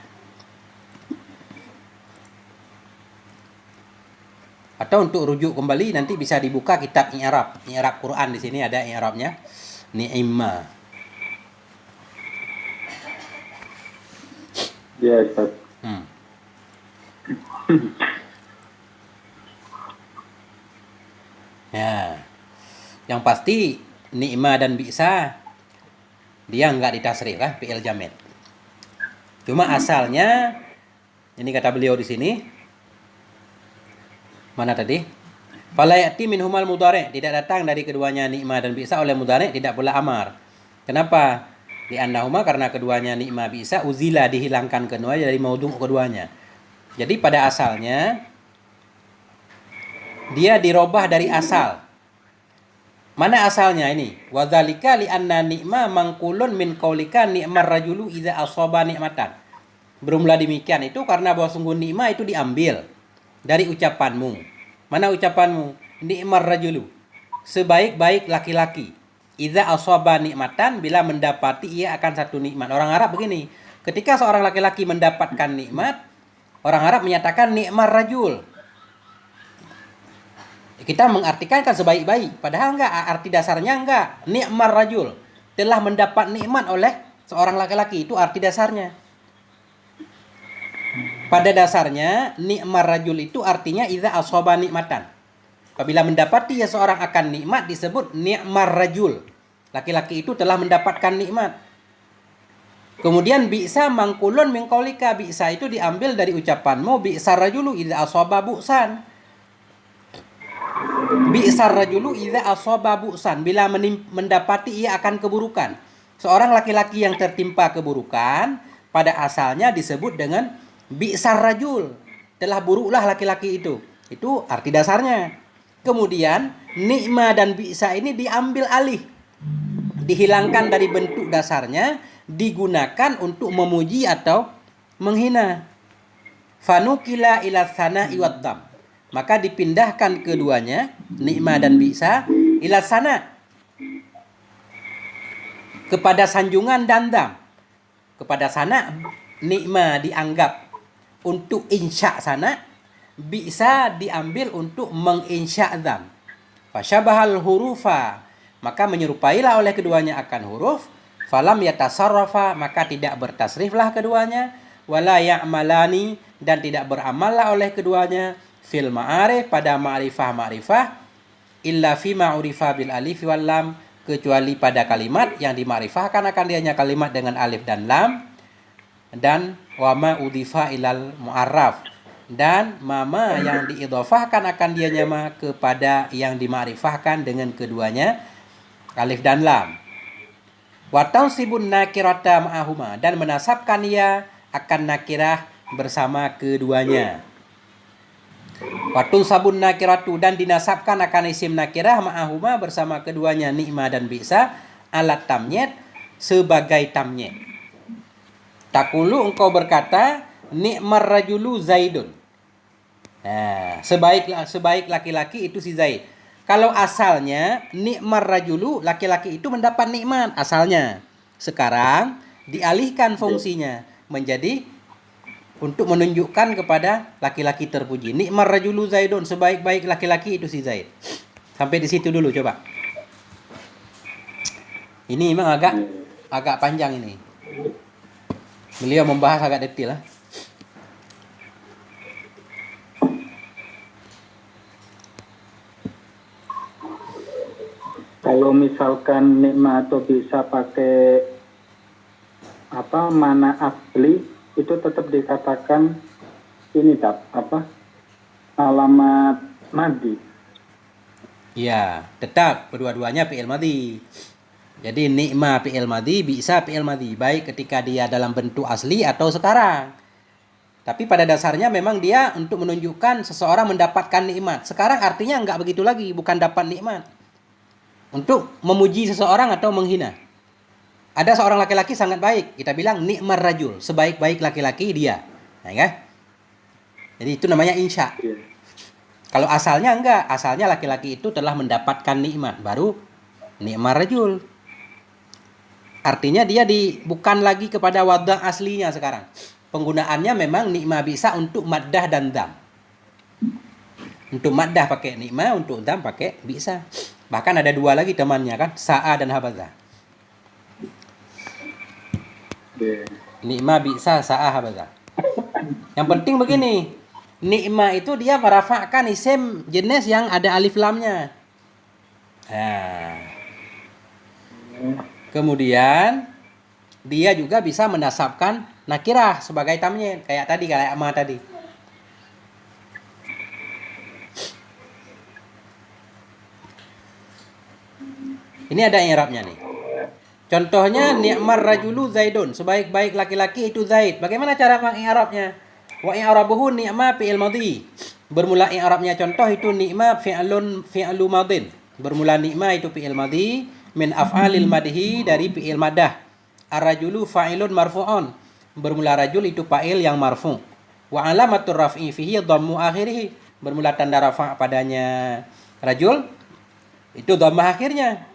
Atau untuk rujuk kembali nanti bisa dibuka kitab i'rab Quran, di sini ada i'rabnya ni'imah. Ya, Ustaz. Ya. Yang pasti ni'mah dan bisa dia enggak ditasrif lah fi'il jamid. Cuma asalnya ini kata beliau di sini. Mana tadi? Fala ya'ti minhumal mudhari', tidak datang dari keduanya ni'mah dan bisa oleh mudhari', tidak pula amar. Kenapa? Di annahuma, karena keduanya ni'mah bisa uzila, dihilangkan keduanya dari maudhu' keduanya. Jadi pada asalnya dia dirobah dari asal. Mana asalnya ini? Wa dzalika li anna ni'ma mangkulun min qaulika ni'mar rajulu idza asaba ni'matan. Bermula demikian itu karena bahwa sungguh nikmah itu diambil dari ucapanmu. Mana ucapanmu? Ni'mar rajulu, sebaik-baik laki-laki. Idza asaba nikmatan, bila mendapati ia akan satu nikmat. Orang Arab begini, ketika seorang laki-laki mendapatkan nikmat, orang Arab menyatakan ni'mar rajul. Kita mengartikan kan sebaik-baik, padahal enggak, arti dasarnya enggak. Ni'mar rajul, telah mendapat nikmat oleh seorang laki-laki, itu arti dasarnya. Pada dasarnya ni'mar rajul itu artinya idza asaba nikmatan. Apabila mendapati seseorang akan nikmat disebut ni'mar rajul. Laki-laki itu telah mendapatkan nikmat. Kemudian bi'sa mangkulun min qaulika, bi'sa itu diambil dari ucapanmu bi'sar rajulu idza asaba bu'san. Bi'sar rajulu idza asaba bu'san, bila mendapati ia akan keburukan. Seorang laki-laki yang tertimpa keburukan pada asalnya disebut dengan bi'sar rajul. Telah buruklah laki-laki itu. Itu arti dasarnya. Kemudian ni'ma dan bi'sa ini diambil alih, dihilangkan dari bentuk dasarnya, digunakan untuk memuji atau menghina. Fanukila ila sana'i wad dham, maka dipindahkan keduanya, ni'ma dan bi'sa, ila sana, kepada sanjungan dan dham. Kepada sana, ni'ma dianggap untuk insya sana, bi'sa diambil untuk menginsya dham. Fasyabahal hurufa, maka menyerupailah oleh keduanya akan huruf. Falam yatasarrafa, maka tidak bertasriflah keduanya. Wala ya'malani, dan tidak beramallah oleh keduanya. Fil ma'arif, pada ma'rifah illa fi ma'urifa bil alif wal lam, kecuali pada kalimat yang dimakrifahkan akan dianya kalimat dengan alif dan lam. Dan wama udhifa ilal mu'arraf, dan mama yang diidhofahkan akan dianya ma kepada yang dimakrifahkan dengan keduanya alif dan lam. Wa tansibun nakirata ma'ahuma, dan menasabkan ia akan nakirah bersama keduanya. Wa tunsabun nakiratu, dan dinasabkan akan isim nakirah ma'ahuma bersama keduanya ni'ma dan bi'sa alat tamnyet, sebagai tamnyet. Takulu, engkau berkata ni'mar rajulu zaidun. Nah, sebaik laki-laki itu si Zaid. Kalau asalnya ni'mar rajulu, laki-laki itu mendapat nikmat asalnya. Sekarang dialihkan fungsinya menjadi untuk menunjukkan kepada laki-laki terpuji. Ni'mar rajulu zaidun, sebaik-baik laki-laki itu si Zaid. Sampai di situ dulu coba. Ini memang agak panjang ini. Beliau membahas agak detail lah. Kalau misalkan nikma atau bisa pakai mana asli, itu tetap dikatakan ini alamat madi. Ya, tetap kedua-duanya fi'il madhi. Jadi ni'ma fi'il madhi, bisa fi'il madhi, baik ketika dia dalam bentuk asli atau sekarang. Tapi pada dasarnya memang dia untuk menunjukkan seseorang mendapatkan nikmat. Sekarang artinya enggak begitu lagi, bukan dapat nikmat. Untuk memuji seseorang atau menghina. Ada seorang laki-laki sangat baik, kita bilang ni'mar rajul, sebaik-baik laki-laki dia. Nah, kan? Jadi itu namanya insya. Kalau asalnya enggak, asalnya laki-laki itu telah mendapatkan nikmat, baru ni'mar rajul. Artinya dia bukan lagi kepada wadah aslinya sekarang. Penggunaannya memang ni'ma bisa untuk maddah dan dham. Untuk maddah pakai ni'ma, untuk dham pakai bisa. Bahkan ada dua lagi temannya kan, sa'a dan habadha. Ni'ma bisa, sa'a habadha. Yang penting begini, ni'ma itu dia merafa'kan isim jenis yang ada alif lamnya. Nah. Kemudian dia juga bisa menasabkan nakirah sebagai tamyiz, kayak tadi, kayak ma tadi. Ini ada i'rabnya nih. Contohnya ni'mar rajulu zaidun, sebaik-baik laki-laki itu Zaid. Bagaimana cara mengi'rabnya? Wa i'rabuhu ni'ma fi'il madhi. Bermula i'rabnya contoh itu ni'ma fi'lu madhin. Bermula ni'ma itu fi'il madhi min af'alil madhi, dari fi'il madah. Ar-rajulu fa'ilun marfu'un. Bermula rajul itu fa'il yang marfu'. Wa alamatur raf'i fihi dhammu akhirih. Bermula tanda rafa' padanya rajul itu dhammah akhirnya.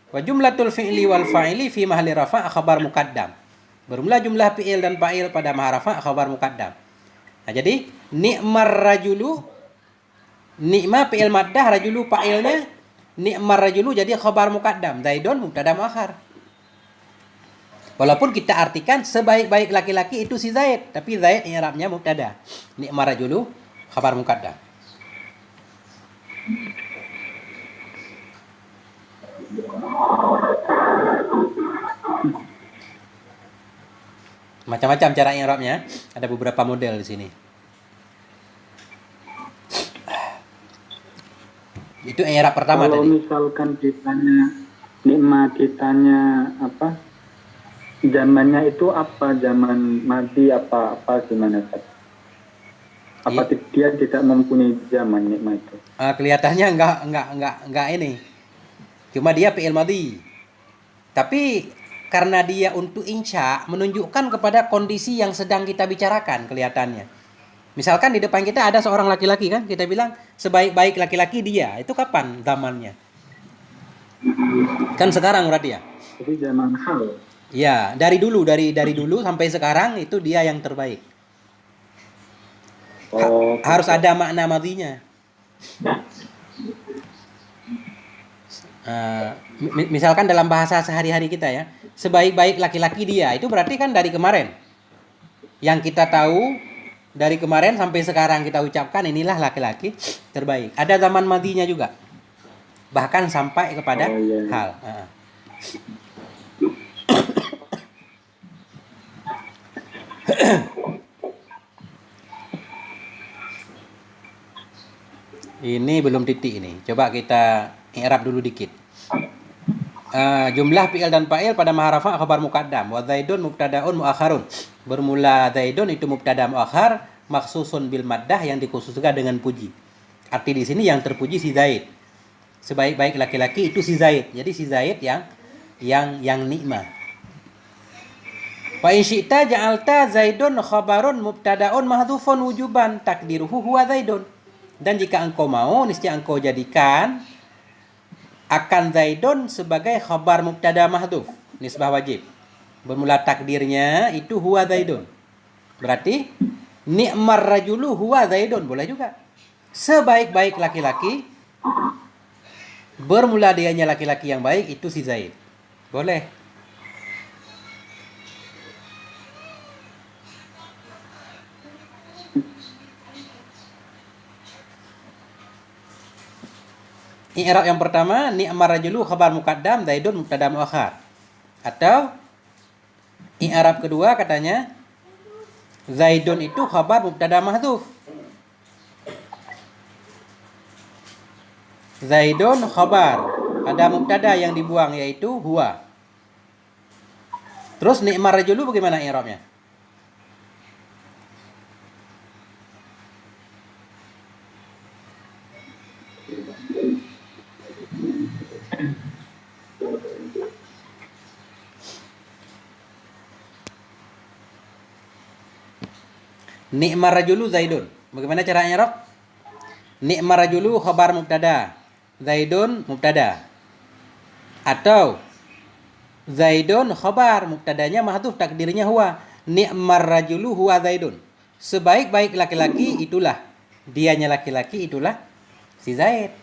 Wa jumlatul fi'li wal fa'ili fi mahalli rafa' khabar muqaddam. Bermula jumlah fi'il dan fa'il pada mahal rafa' khabar muqaddam. Nah, jadi ni'mar rajulu, ni'ma fi'il maddah, rajulu fa'ilnya, ni'mar rajulu jadi khabar muqaddam, zaidun mubtada muakhar. Walaupun kita artikan sebaik-baik laki-laki itu si Zaid, tapi Zaid i'rabnya mubtada. Ni'mar rajulu khabar muqaddam. Macam-macam cara i'rabnya, ada beberapa model di sini. Itu i'rab pertama Kalau tadi. misalkan ditanya apa? Zamannya itu apa? Zaman madi apa gimana Ustaz? Apa dia tidak mempunyai zaman nikmat itu? Kelihatannya enggak ini. Cuma dia fi'il madhi. Tapi karena dia untuk insya menunjukkan kepada kondisi yang sedang kita bicarakan kelihatannya. Misalkan di depan kita ada seorang laki-laki kan, kita bilang sebaik-baik laki-laki dia. Itu kapan zamannya? Kan sekarang berarti ya? Jadi zaman hal. Ya, dari dulu sampai sekarang itu dia yang terbaik. Harus ada makna madhinya. Misalkan dalam bahasa sehari-hari kita ya, sebaik-baik laki-laki dia, itu berarti kan dari kemarin. Yang kita tahu dari kemarin sampai sekarang kita ucapkan inilah laki-laki terbaik. Ada zaman madinya juga. Bahkan sampai kepada hal. Ini belum titik ini. Coba kita i'rab dulu dikit. Jumlah fi'il dan fa'il pada maharafah khabar muqaddam. Wa zaidun mubtada'un muakharun. Bermula zaidun itu mubtada' muakhar maksusun bil maddah yang dikhususkan dengan puji. Arti di sini yang terpuji si Zaid. Sebaik-baik laki-laki itu si Zaid. Jadi si Zaid yang nikmah. Wa in syi'ta ja'alta zaidun khabarun mubtada'un mahdhufun wujuban takdiruhu huwa zaidun. Dan jika engkau mau, niscaya engkau jadikan akan zaidun sebagai khabar mubtada mahdhuf, nisbah wajib. Bermula takdirnya itu huwa zaidun. Berarti ni'mar rajulu huwa zaidun, boleh juga. Sebaik-baik laki-laki, bermula dianya laki-laki yang baik itu si Zaid. Boleh. I'rab yang pertama, ni'mar rajulu khabar muqaddam, zaidun mubtada muakhar. Atau i'rab kedua katanya zaidun itu khabar mubtada mahdhuf. Zaidun khabar, ada mubtada yang dibuang yaitu huwa. Terus ni'mar rajulu bagaimana i'rabnya? Ni'mar rajulu zaidun. Bagaimana cara i'rab? Ni'mar rajulu khabar mubtada, zaidun mubtada. Atau zaidun khabar, mubtadanya mahdhuf, takdirnya huwa. Ni'mar rajulu huwa zaidun. Sebaik-baik laki-laki itulah dianya laki-laki itulah si Zaid.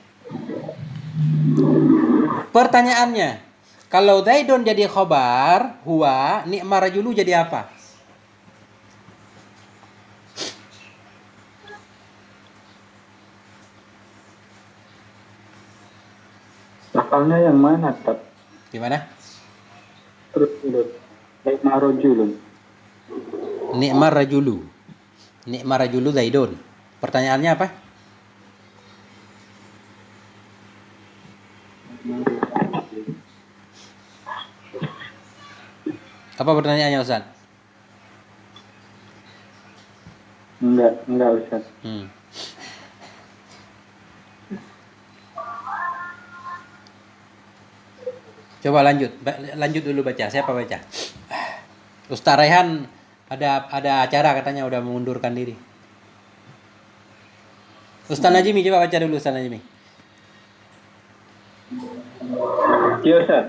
Pertanyaannya, kalau zaidun jadi khabar huwa, ni'mar rajulu jadi apa? Lafalnya yang mana, Tat? Gimana? Terus. Ni'mar rajulun. Ni'mar rajulu. Ni'mar rajulu zaidun. Pertanyaannya apa? Apa pertanyaannya, Ustaz? Enggak Ustaz. Coba lanjut dulu baca. Siapa baca? Ustaz Raihan ada acara katanya udah mengundurkan diri. Ustaz Najmi coba baca dulu Ustaz Najmi. Iya Ustaz.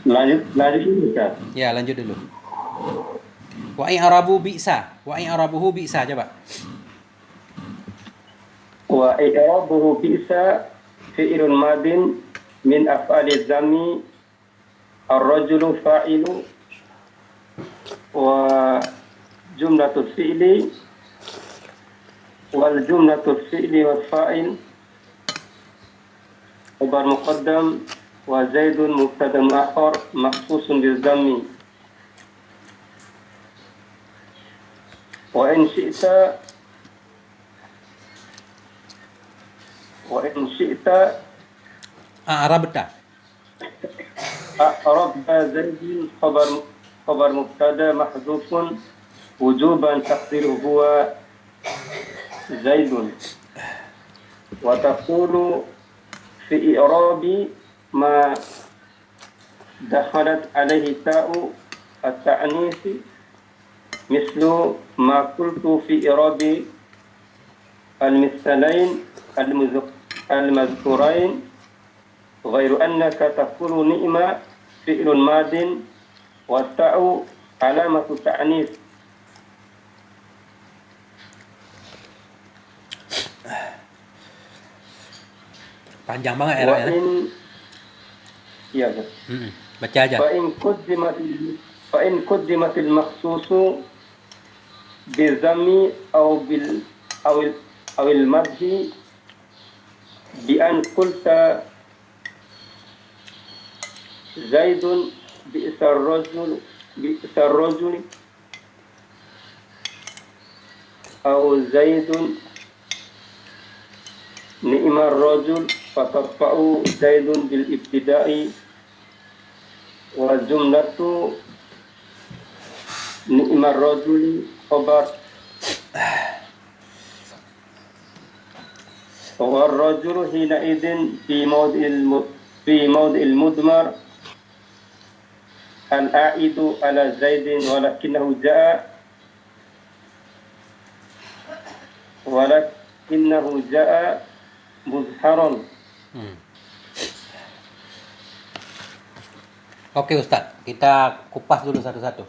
Lanjut dulu Ustaz. Ya, lanjut dulu. Wa i'rabu bi'sa. Wa i'rabuhu bi'sa coba. Wa i'rabuhu bi'sa fi'ilun madin min af'ali zammi ar-rajulu fa'ilu wa jumlatul fi'li wal jumlatul fi'li wal fa'il khabar muqaddam wa zaidun mubtada muakhar makhsusun bil dhammi wa in syi'ta A'rabta. a'rabta zaidun khabar mubtada mahdhufun wujuban taqdiruhu huwa zaidun wa taqulu fi i'rabi ma dakhalat alaihi ta'u at-ta'nisi mislu ma qultu fi i'rabi al-misalain al-mazkurain ghairu annaka taqulu ni'ma fi'lun madin wa ta'u alamatu ta'nis. Panjang banget eranya. Iya, Baca aja. fa in quddimatil makhsusu bi dhammi aw bil madhi bi an qulta zaidun bi'sar rajul aw zaidun ni'mar rajul fatarfa'u zaidun bil ibtida'i wa jumlatu ni'mar rajuli khabar wa ar-rajulu hina idin fi mawdi'il mudmar al-a'idu ala zaidin walakinahu ja'a muzharon. Oke Ustadz, kita kupas dulu satu-satu.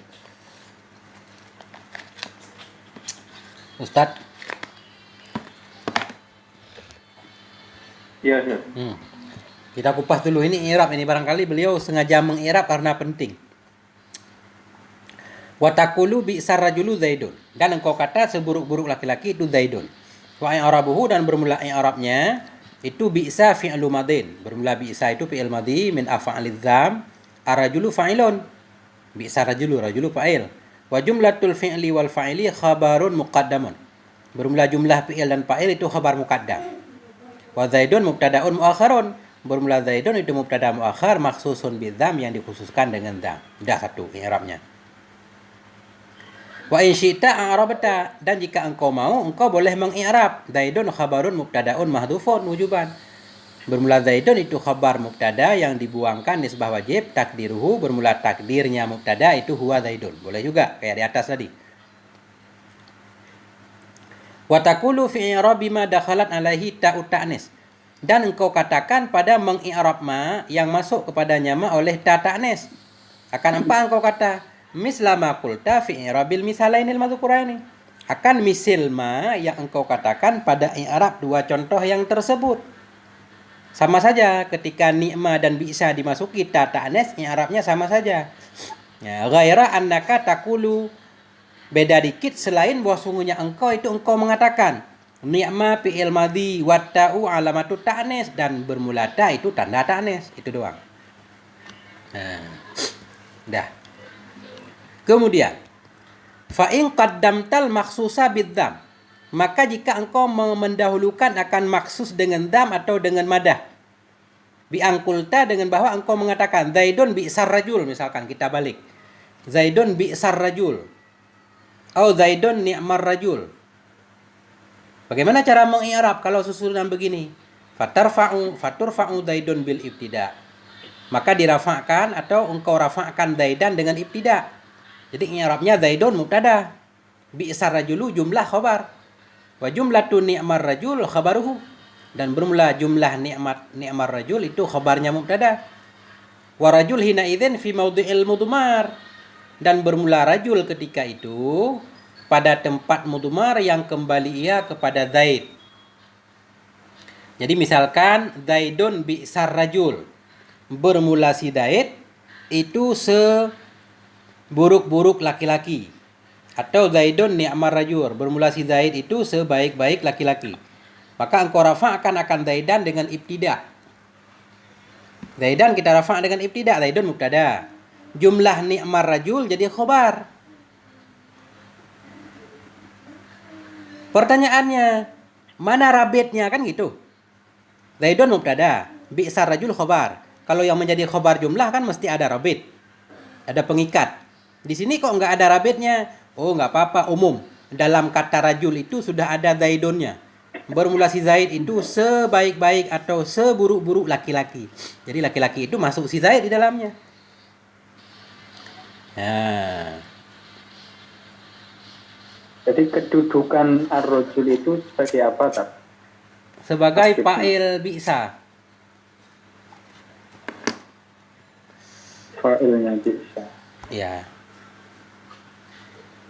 Ustadz. Iya, Ustaz. Kita kupas dulu ini i'rab ini, barangkali beliau sengaja meng'irab karena penting. Wa taqulu bi'sar rajulu zaidun, dan engkau kata seburuk-buruk laki-laki itu zaidun. Wa i'rabuhu, dan bermula i'rabnya itu bi'sa fi'lu madin. Bermula bi'sa itu fi'il madhi min af'aliz dzam, ar-rajulu fa'ilun. Bi'sa rajulu fa'il. Wa jumlatul fi'li wal fa'ili khabarun muqaddamun. Bermula jumlah fi'il dan fa'il itu khabar muqaddam. Wa zaidun mubtada'un muakharun. Bermula zaidun itu mubtada muakhar makhsusun bidzam, yang dikhususkan dengan dzam. Sudah satu i'rabnya. Wa in syi'ta a'rabta, dan jika engkau mau engkau boleh mengi'rab zaidun khabarun mubtada'un mahdhufun wujuban. Bermula zaidun itu khabar mubtada yang dibuangkan nisbah wajib, takdiruhu, bermula takdirnya mubtada itu huwa zaidun. Boleh juga kayak di atas tadi. Wa taqulu fi i'rabi ma dakhalat alaihi ta'u ta'nis, dan engkau katakan pada mengi'rab ma yang masuk kepadanya ma oleh ta ta'nis. Akan apa engkau kata? Mislama qulta fi i'rabil misalainil madzkuraini, akan misil ma yang engkau katakan pada i'rab dua contoh yang tersebut. Sama saja ketika ni'ma dan bi'sa dimasuki ta ta'nis, i'rabnya sama saja. Ya, ghaira annaka taqulu, beda dikit selain bahwa sungguhnya engkau mengatakan ni'ma fi'il madhi wa ta'u alamatu ta'nis, dan bermula ta itu tanda ta'nis, itu doang. Nah, dah. Kemudian, fa in qaddamtal makhsusa bidzam, maka jika engkau mendahulukan akan maksus dengan dzam atau dengan madah, bi angkulta, dengan bahwa engkau mengatakan zaidun bi'sar rajul, misalkan kita balik, zaidun bi'sar rajul atau zaidun ni'mar rajul. Bagaimana cara mengi'rab kalau susunan begini? Faturfa'u zaidun bil ibtida, maka dirafa'kan atau engkau rafa'kan zaidan dengan ibtida. Jadi i'rabnya zaidun mubtada, bi'sar rajulu jumlah khabar, wa jumlatu ni'mar rajul khabaruhu, dan bermula jumlah ni'mar rajul itu khabarnya mubtada. Wa rajul hina idzin fi mawdi'il mudmar, dan bermula rajul ketika itu pada tempat mudmar yang kembali ia kepada zaid. Jadi misalkan zaidun bi'sar rajul, bermula si zaid itu seburuk-buruk laki-laki. Atau Zaidun ni'mar rajul, bermula si Zaid itu sebaik-baik laki-laki. Maka engkau rafa'kan akan Zaidan dengan ibtida. Zaidan kita rafa' dengan ibtida, Zaidun mubtada. Jumlah ni'mar rajul jadi khobar. Pertanyaannya, mana rabitnya kan gitu? Zaidun mubtada, bi'sar rajul khobar. Kalau yang menjadi khobar jumlah kan mesti ada rabit. Ada pengikat. Di sini kok nggak ada rabitnya? Oh, nggak apa-apa, umum. Dalam kata rajul itu sudah ada Zaidunnya. Bermula si Zaid itu sebaik-baik atau seburuk-buruk laki-laki. Jadi laki-laki itu masuk si Zaid di dalamnya. Nah, Jadi kedudukan ar-rajul itu sebagai apa, Tat? sebagai fa'il bi'sa. Fa'ilnya bisa. Ya.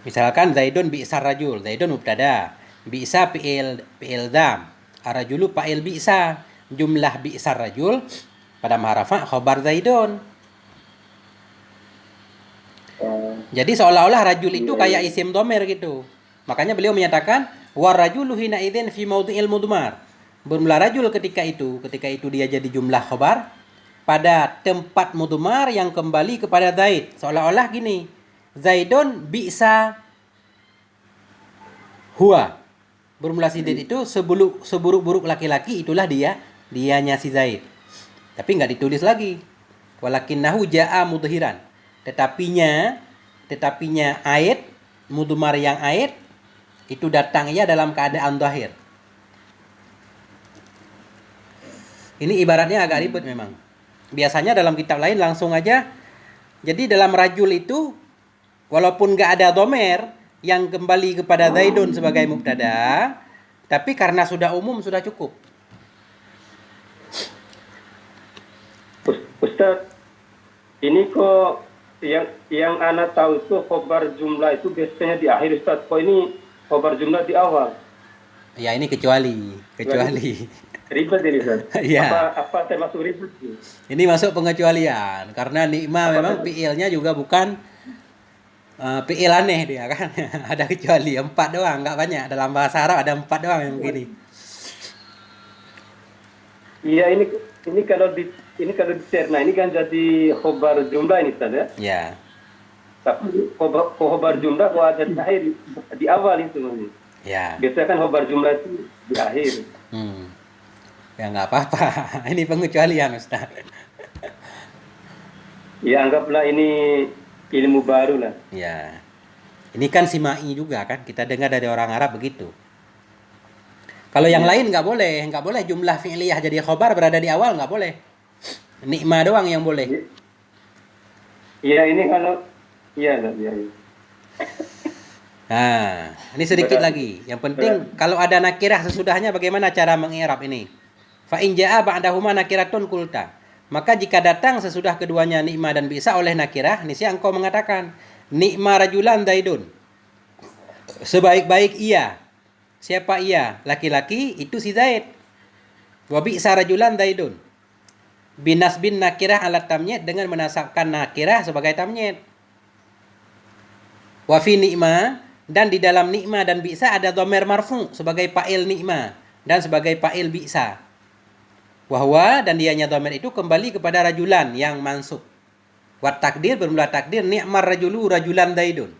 Misalkan Zaidun bi'sar rajul, Zaidun mubtada, bi'sa fi'il dzam, ar-rajulu fa'il bi'sa, jumlah bi'sar rajul pada maharafa khobar Zaidun. Jadi seolah-olah rajul itu kayak isim domer gitu. Makanya beliau menyatakan war rajulu hina idzin fi maudhi'il mudmar. Bermula rajul ketika itu dia jadi jumlah khobar pada tempat mudmar yang kembali kepada Zaid. Seolah-olah gini, Zaidun bi'sa huwa. Bermula si Zaid itu seburuk-buruk laki-laki, itulah dianya si Zaid. Tapi nggak ditulis lagi. Walakinnahu ja'a mudhiran. Tetapinya ait, mudmar yang ait itu datangnya dalam keadaan zahir. Ini ibaratnya agak ribet memang. Biasanya dalam kitab lain langsung aja. Jadi dalam rajul itu walaupun nggak ada domer yang kembali kepada Zaidun sebagai mubtada, tapi karena sudah umum sudah cukup. Ustaz, ini kok yang anak tahu itu khobar jumlah itu biasanya di akhir, Ustaz. Kok ini khobar jumlah di awal? Ya ini kecuali. Ribet ini, Ustaz. Iya. Apa termasuk ribet? Ini masuk pengecualian karena nikmah memang fi'ilnya juga bukan fi'il aneh dia kan. Ada kecuali 4 doang, nggak banyak. Dalam bahasa Arab ada 4 doang yang begini. Iya, ini kalau dicerna ini kan jadi khobar jumlah ini, Ustaz ya. Ya. Tapi khobar jumlah kok ada di akhir, di awal itu. Ya. Biasanya kan khobar jumlah itu di akhir. Ya nggak apa-apa. Ini pengecualian, Ustaz. Ya anggaplah ini ilmu baru lah. Ya. Ini kan simai juga kan. Kita dengar dari orang Arab begitu. Kalau yang lain nggak boleh jumlah fi'liyah jadi khobar berada di awal, nggak boleh. Nikmah doang yang boleh. Iya, ini kalau iya. Nah, ini sedikit lagi. Yang penting kalau ada nakirah sesudahnya bagaimana cara mengi'rab ini? Fa in jaa ba'dahuma nakiratun kulta. Maka jika datang sesudah keduanya nikmah dan bi'sa oleh nakirah, niscaya engkau mengatakan nikmah rajulan Zaidun. Sebaik-baik ia. Siapa ia? Laki-laki itu si Zaid. Wa bi'sa rajulan Zaidun. Binasbin nakirah alat tamnyid, dengan menasabkan nakirah sebagai tamnyid. Wa fi nikmah, dan di dalam nikmah dan bi'sa ada dhamir marfu sebagai fa'il nikmah dan sebagai fa'il bi'sa. Wahwa, dan dianya dhamir itu kembali kepada rajulan yang mansub. Wat takdir, bermula takdir ni'mar rajulu rajulan Zaidun.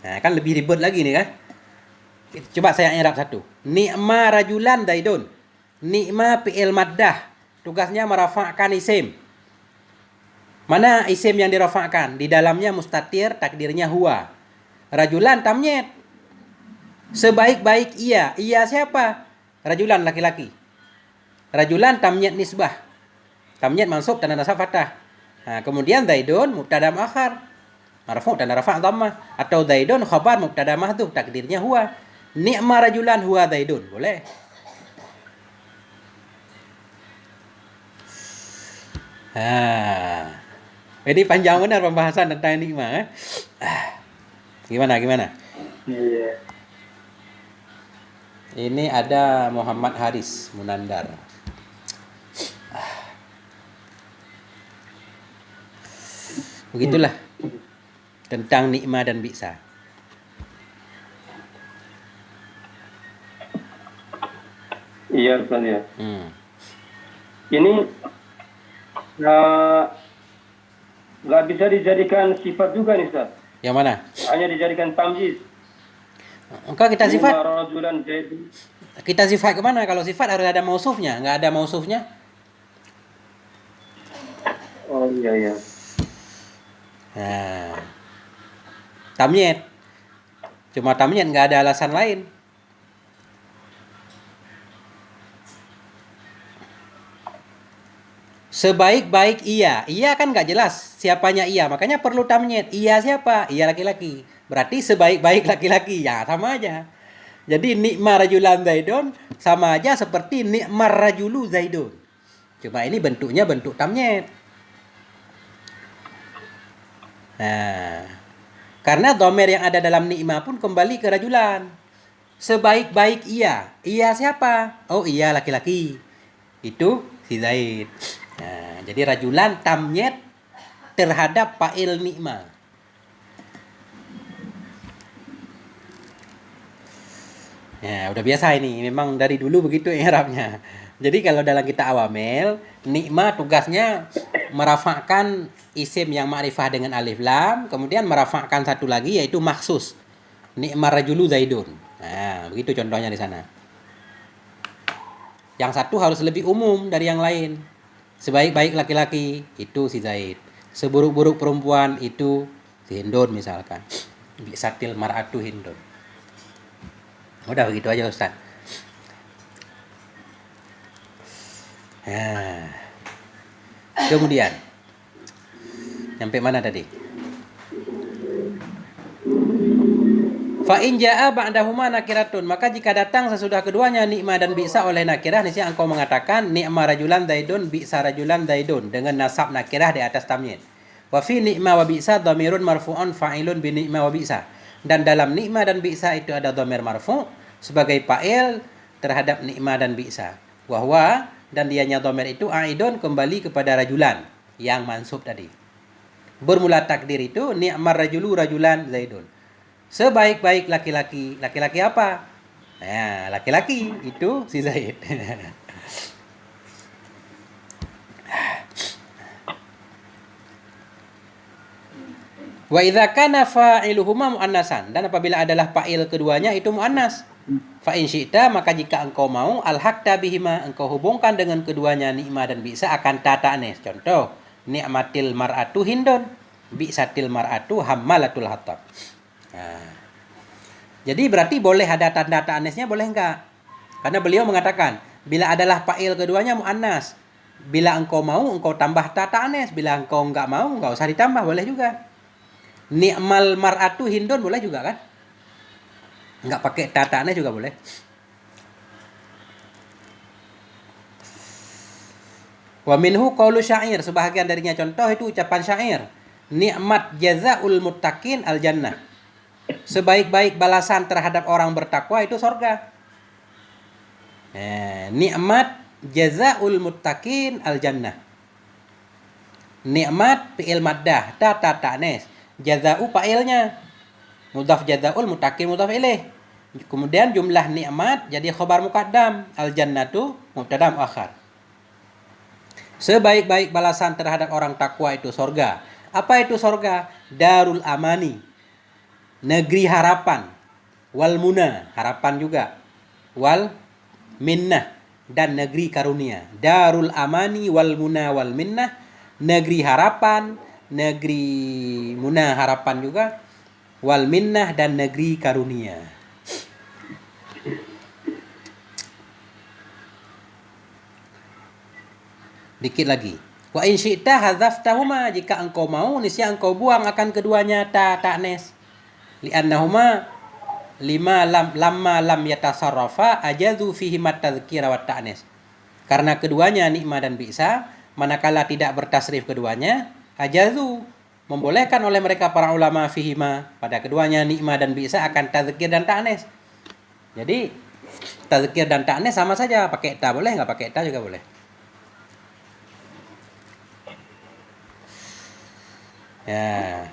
Nah, kan lebih ribet lagi nih kan. Coba saya i'rab satu. Ni'ma rajulan Zaidun. Ni'ma fi'il maddah. Tugasnya merafa'kan isim. Mana isim yang dirafa'kan? Di dalamnya mustatir, takdirnya huwa. Rajulan tamnyid. Sebaik-baik ia. Ia siapa? Rajulan, laki-laki. Rajulan tamnyid nisbah. Tamnyid mansub tanda nasab fathah. Nah, kemudian Zaidun mubtada muakhar. Marfu' tanda rafa' dhammah. Atau Zaidun khabar mubtada mahdhuf, takdirnya huwa. Ni'ma rajulan huwa Zaidun. Boleh. Ini panjang benar pembahasan tentang nikmah. Gimana? Iya. Ini ada Muhammad Haris Munandar. Begitulah tentang nikmah dan bi'sa. Iya Ustaz ya. Hmm. Ini nggak bisa dijadikan sifat juga nih Ustaz. Yang mana? Hanya dijadikan tamyiz. Engkau kita sifat. Ni'ma rajulan Zaidun. Kita sifat kemana? Kalau sifat harus ada mausufnya. Nggak ada mausufnya. Oh iya iya. Nah, tamyiz. Cuma tamyiz, nggak ada alasan lain. Sebaik-baik ia. Ia kan nggak jelas siapanya ia. Makanya perlu tamyiz. Ia siapa? Ia laki-laki. Berarti sebaik-baik laki-laki. Ya sama aja. Jadi ni'ma rajulan Zaidun sama aja seperti ni'mar rajulu Zaidun. Cuma ini bentuknya bentuk tamyiz. Nah, karena dhamir yang ada dalam ni'ma pun kembali ke rajulan. Sebaik-baik ia. Ia siapa? Oh, ia laki-laki. Itu si Zaid. Nah, jadi rajulan tamyiz terhadap fa'il ni'ma. Ya, udah biasa ini. Memang dari dulu begitu i'rabnya. Jadi kalau dalam kita awamil, ni'ma tugasnya merafakkan isim yang ma'rifah dengan alif lam, kemudian merafakkan satu lagi yaitu maksus. Ni'mar rajulu Zaidun. Nah, begitu contohnya di sana. Yang satu harus lebih umum dari yang lain. Sebaik-baik laki-laki itu si Zaid. Seburuk-buruk perempuan itu si Hindun misalkan. Bisatil mar'atu Hindun. Udah begitu aja Ustaz. Nah. Kemudian sampai mana tadi? Fa in jaa ba'dahuma nakiratun, maka jika datang sesudah keduanya ni'ma dan bi'sa oleh nakirah, niscaya engkau mengatakan ni'ma rajulan Zaidun bi'sa rajulan Zaidun dengan nasab nakirah di atas tamyiz. Wa fi ni'ma wa bi'sa dhamirun marfu'un fa'ilun bi ni'ma wa bi'sa. Dan dalam ni'ma dan bi'sa itu ada dhamir marfu' sebagai fa'il terhadap ni'ma dan bi'sa. Wa huwa, dan dianya dhamir itu aidun kembali kepada rajulan yang mansub tadi. Bermula takdir itu ni'mar rajulu rajulan Zaidun. Sebaik-baik laki-laki. Laki-laki apa? Nah, laki-laki itu si Zaid. Wa idza kana fa'iluhuma muannasan, dan apabila adalah fa'il keduanya itu muannas. Fa in syi'ta, maka jika engkau mau alhaqta bihima, engkau hubungkan dengan keduanya ni'ma dan bi'sa akan ta ta'nis. Contoh, ni'matil mar'atu Hindun, bi'satil mar'atu hammalatul hatab. Nah, jadi berarti boleh ada tanda ta'nisnya, boleh enggak? Karena beliau mengatakan bila adalah fa'il keduanya muannas, bila engkau mau engkau tambah ta ta'nis, bila engkau enggak mau enggak usah ditambah, boleh juga. Ni'mal mar'atu Hindun boleh juga kan? Enggak pakai ta ta'nis juga boleh. Wa minhu qaulu syair, sebahagian darinya contoh itu ucapan syair. Ni'mat jazaul muttaqin al jannah. Sebaik-baik balasan terhadap orang bertakwa itu surga. Ni'mat jazaul muttaqin al jannah. Ni'mat fi'il maddah, ta ta'nis. Jazau fa'ilnya. Mudhaf jazaul muttaqin mudhaf ilaih. Kemudian jumlah ni'mat jadi khabar muqaddam, al jannatu mubtada muakhar. Sebaik-baik balasan terhadap orang takwa itu surga. Apa itu surga? Darul amani, negeri harapan. Wal muna, harapan juga. Wal minnah, dan negeri karunia. Darul amani wal muna wal minnah, negeri harapan, negeri muna harapan juga, wal minnah dan negeri karunia. Dikit lagi. Wa in syi'ta hadzaftahumaa, jika engkau mau niscaya engkau buang akan keduanya ta ta'nis. Li'annahuma lamma lam yatasarrafa ajazu fihi at-tadhkira wa ta'nis. Karena keduanya ni'ma dan bi'sa, manakala tidak bertasrif keduanya, ajazu membolehkan oleh mereka para ulama fihima, pada keduanya ni'ma dan bi'sa akan tadhkir dan ta'nis. Jadi tadhkir dan ta'nis sama saja, pakai ta boleh, enggak pakai ta juga boleh. Ya.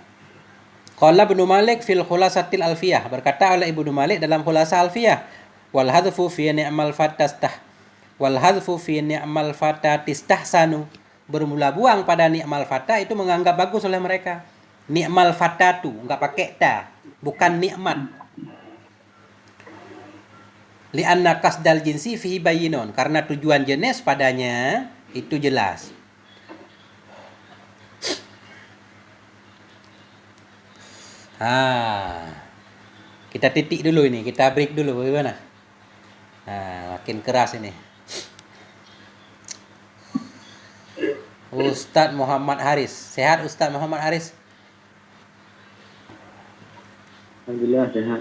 Qala Ibnu Malik fil khulasatil alfiyah, berkata oleh Ibnu Malik dalam khulasa alfiyah, wal hadfu fi ni'mal fatastah, Wal hadfu fi ni'mal fata tistahsanu. Bermula buang pada ni'mal fata itu menganggap bagus oleh mereka. Ni'mal fatatu, enggak pakai ta, bukan nikmat. Li'anna qasdal jinsi fihi bayyinun, karena tujuan jenis padanya itu jelas. Kita titik dulu ini, kita break dulu bagaimana? Makin keras ini. Ustadz Muhammad Haris. Sehat Ustadz Muhammad Haris? Alhamdulillah sehat.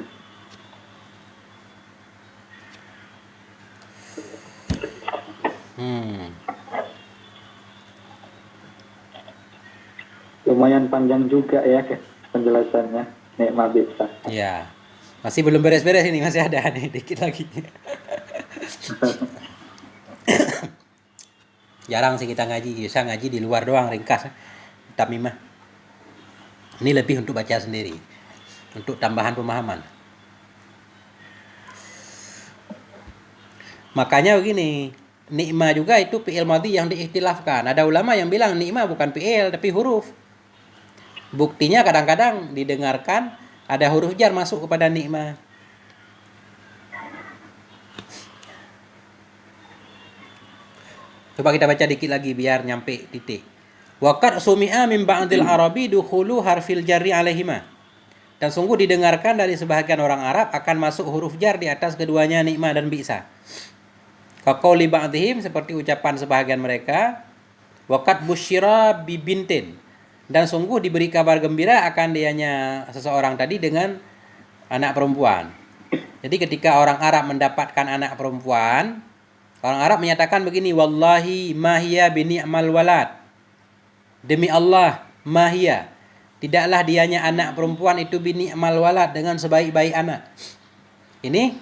Lumayan panjang juga ya penjelasannya, nikmat bisa. Ya, masih belum beres-beres ini, masih ada nih dikit lagi. Jarang sih kita ngaji, bisa ngaji di luar doang ringkas. Tamimah. Ini lebih untuk baca sendiri, untuk tambahan pemahaman. Makanya begini, nikmah juga itu fi'il madhi yang diikhtilafkan. Ada ulama yang bilang nikmah bukan fi'il tapi huruf. Buktinya kadang-kadang didengarkan ada huruf jar masuk kepada nikmah. Coba kita baca dikit lagi biar nyampe titik. Waqad sumi'a min ba'dil arabi dukhulu harfil jarri alaihima. Dan sungguh didengarkan dari sebahagian orang Arab akan masuk huruf jar di atas keduanya nikmah dan bi'sa. Kaqauli ba'dihim, seperti ucapan sebahagian mereka, waqad busyira bibintin. Dan sungguh diberi kabar gembira akan dianya seseorang tadi dengan anak perempuan. Jadi ketika orang Arab mendapatkan anak perempuan, orang Arab menyatakan begini, wallahi mahiya bini'mal walad. Demi Allah, mahiya, tidaklah dianya anak perempuan itu bini'mal walad, dengan sebaik-baik anak. Ini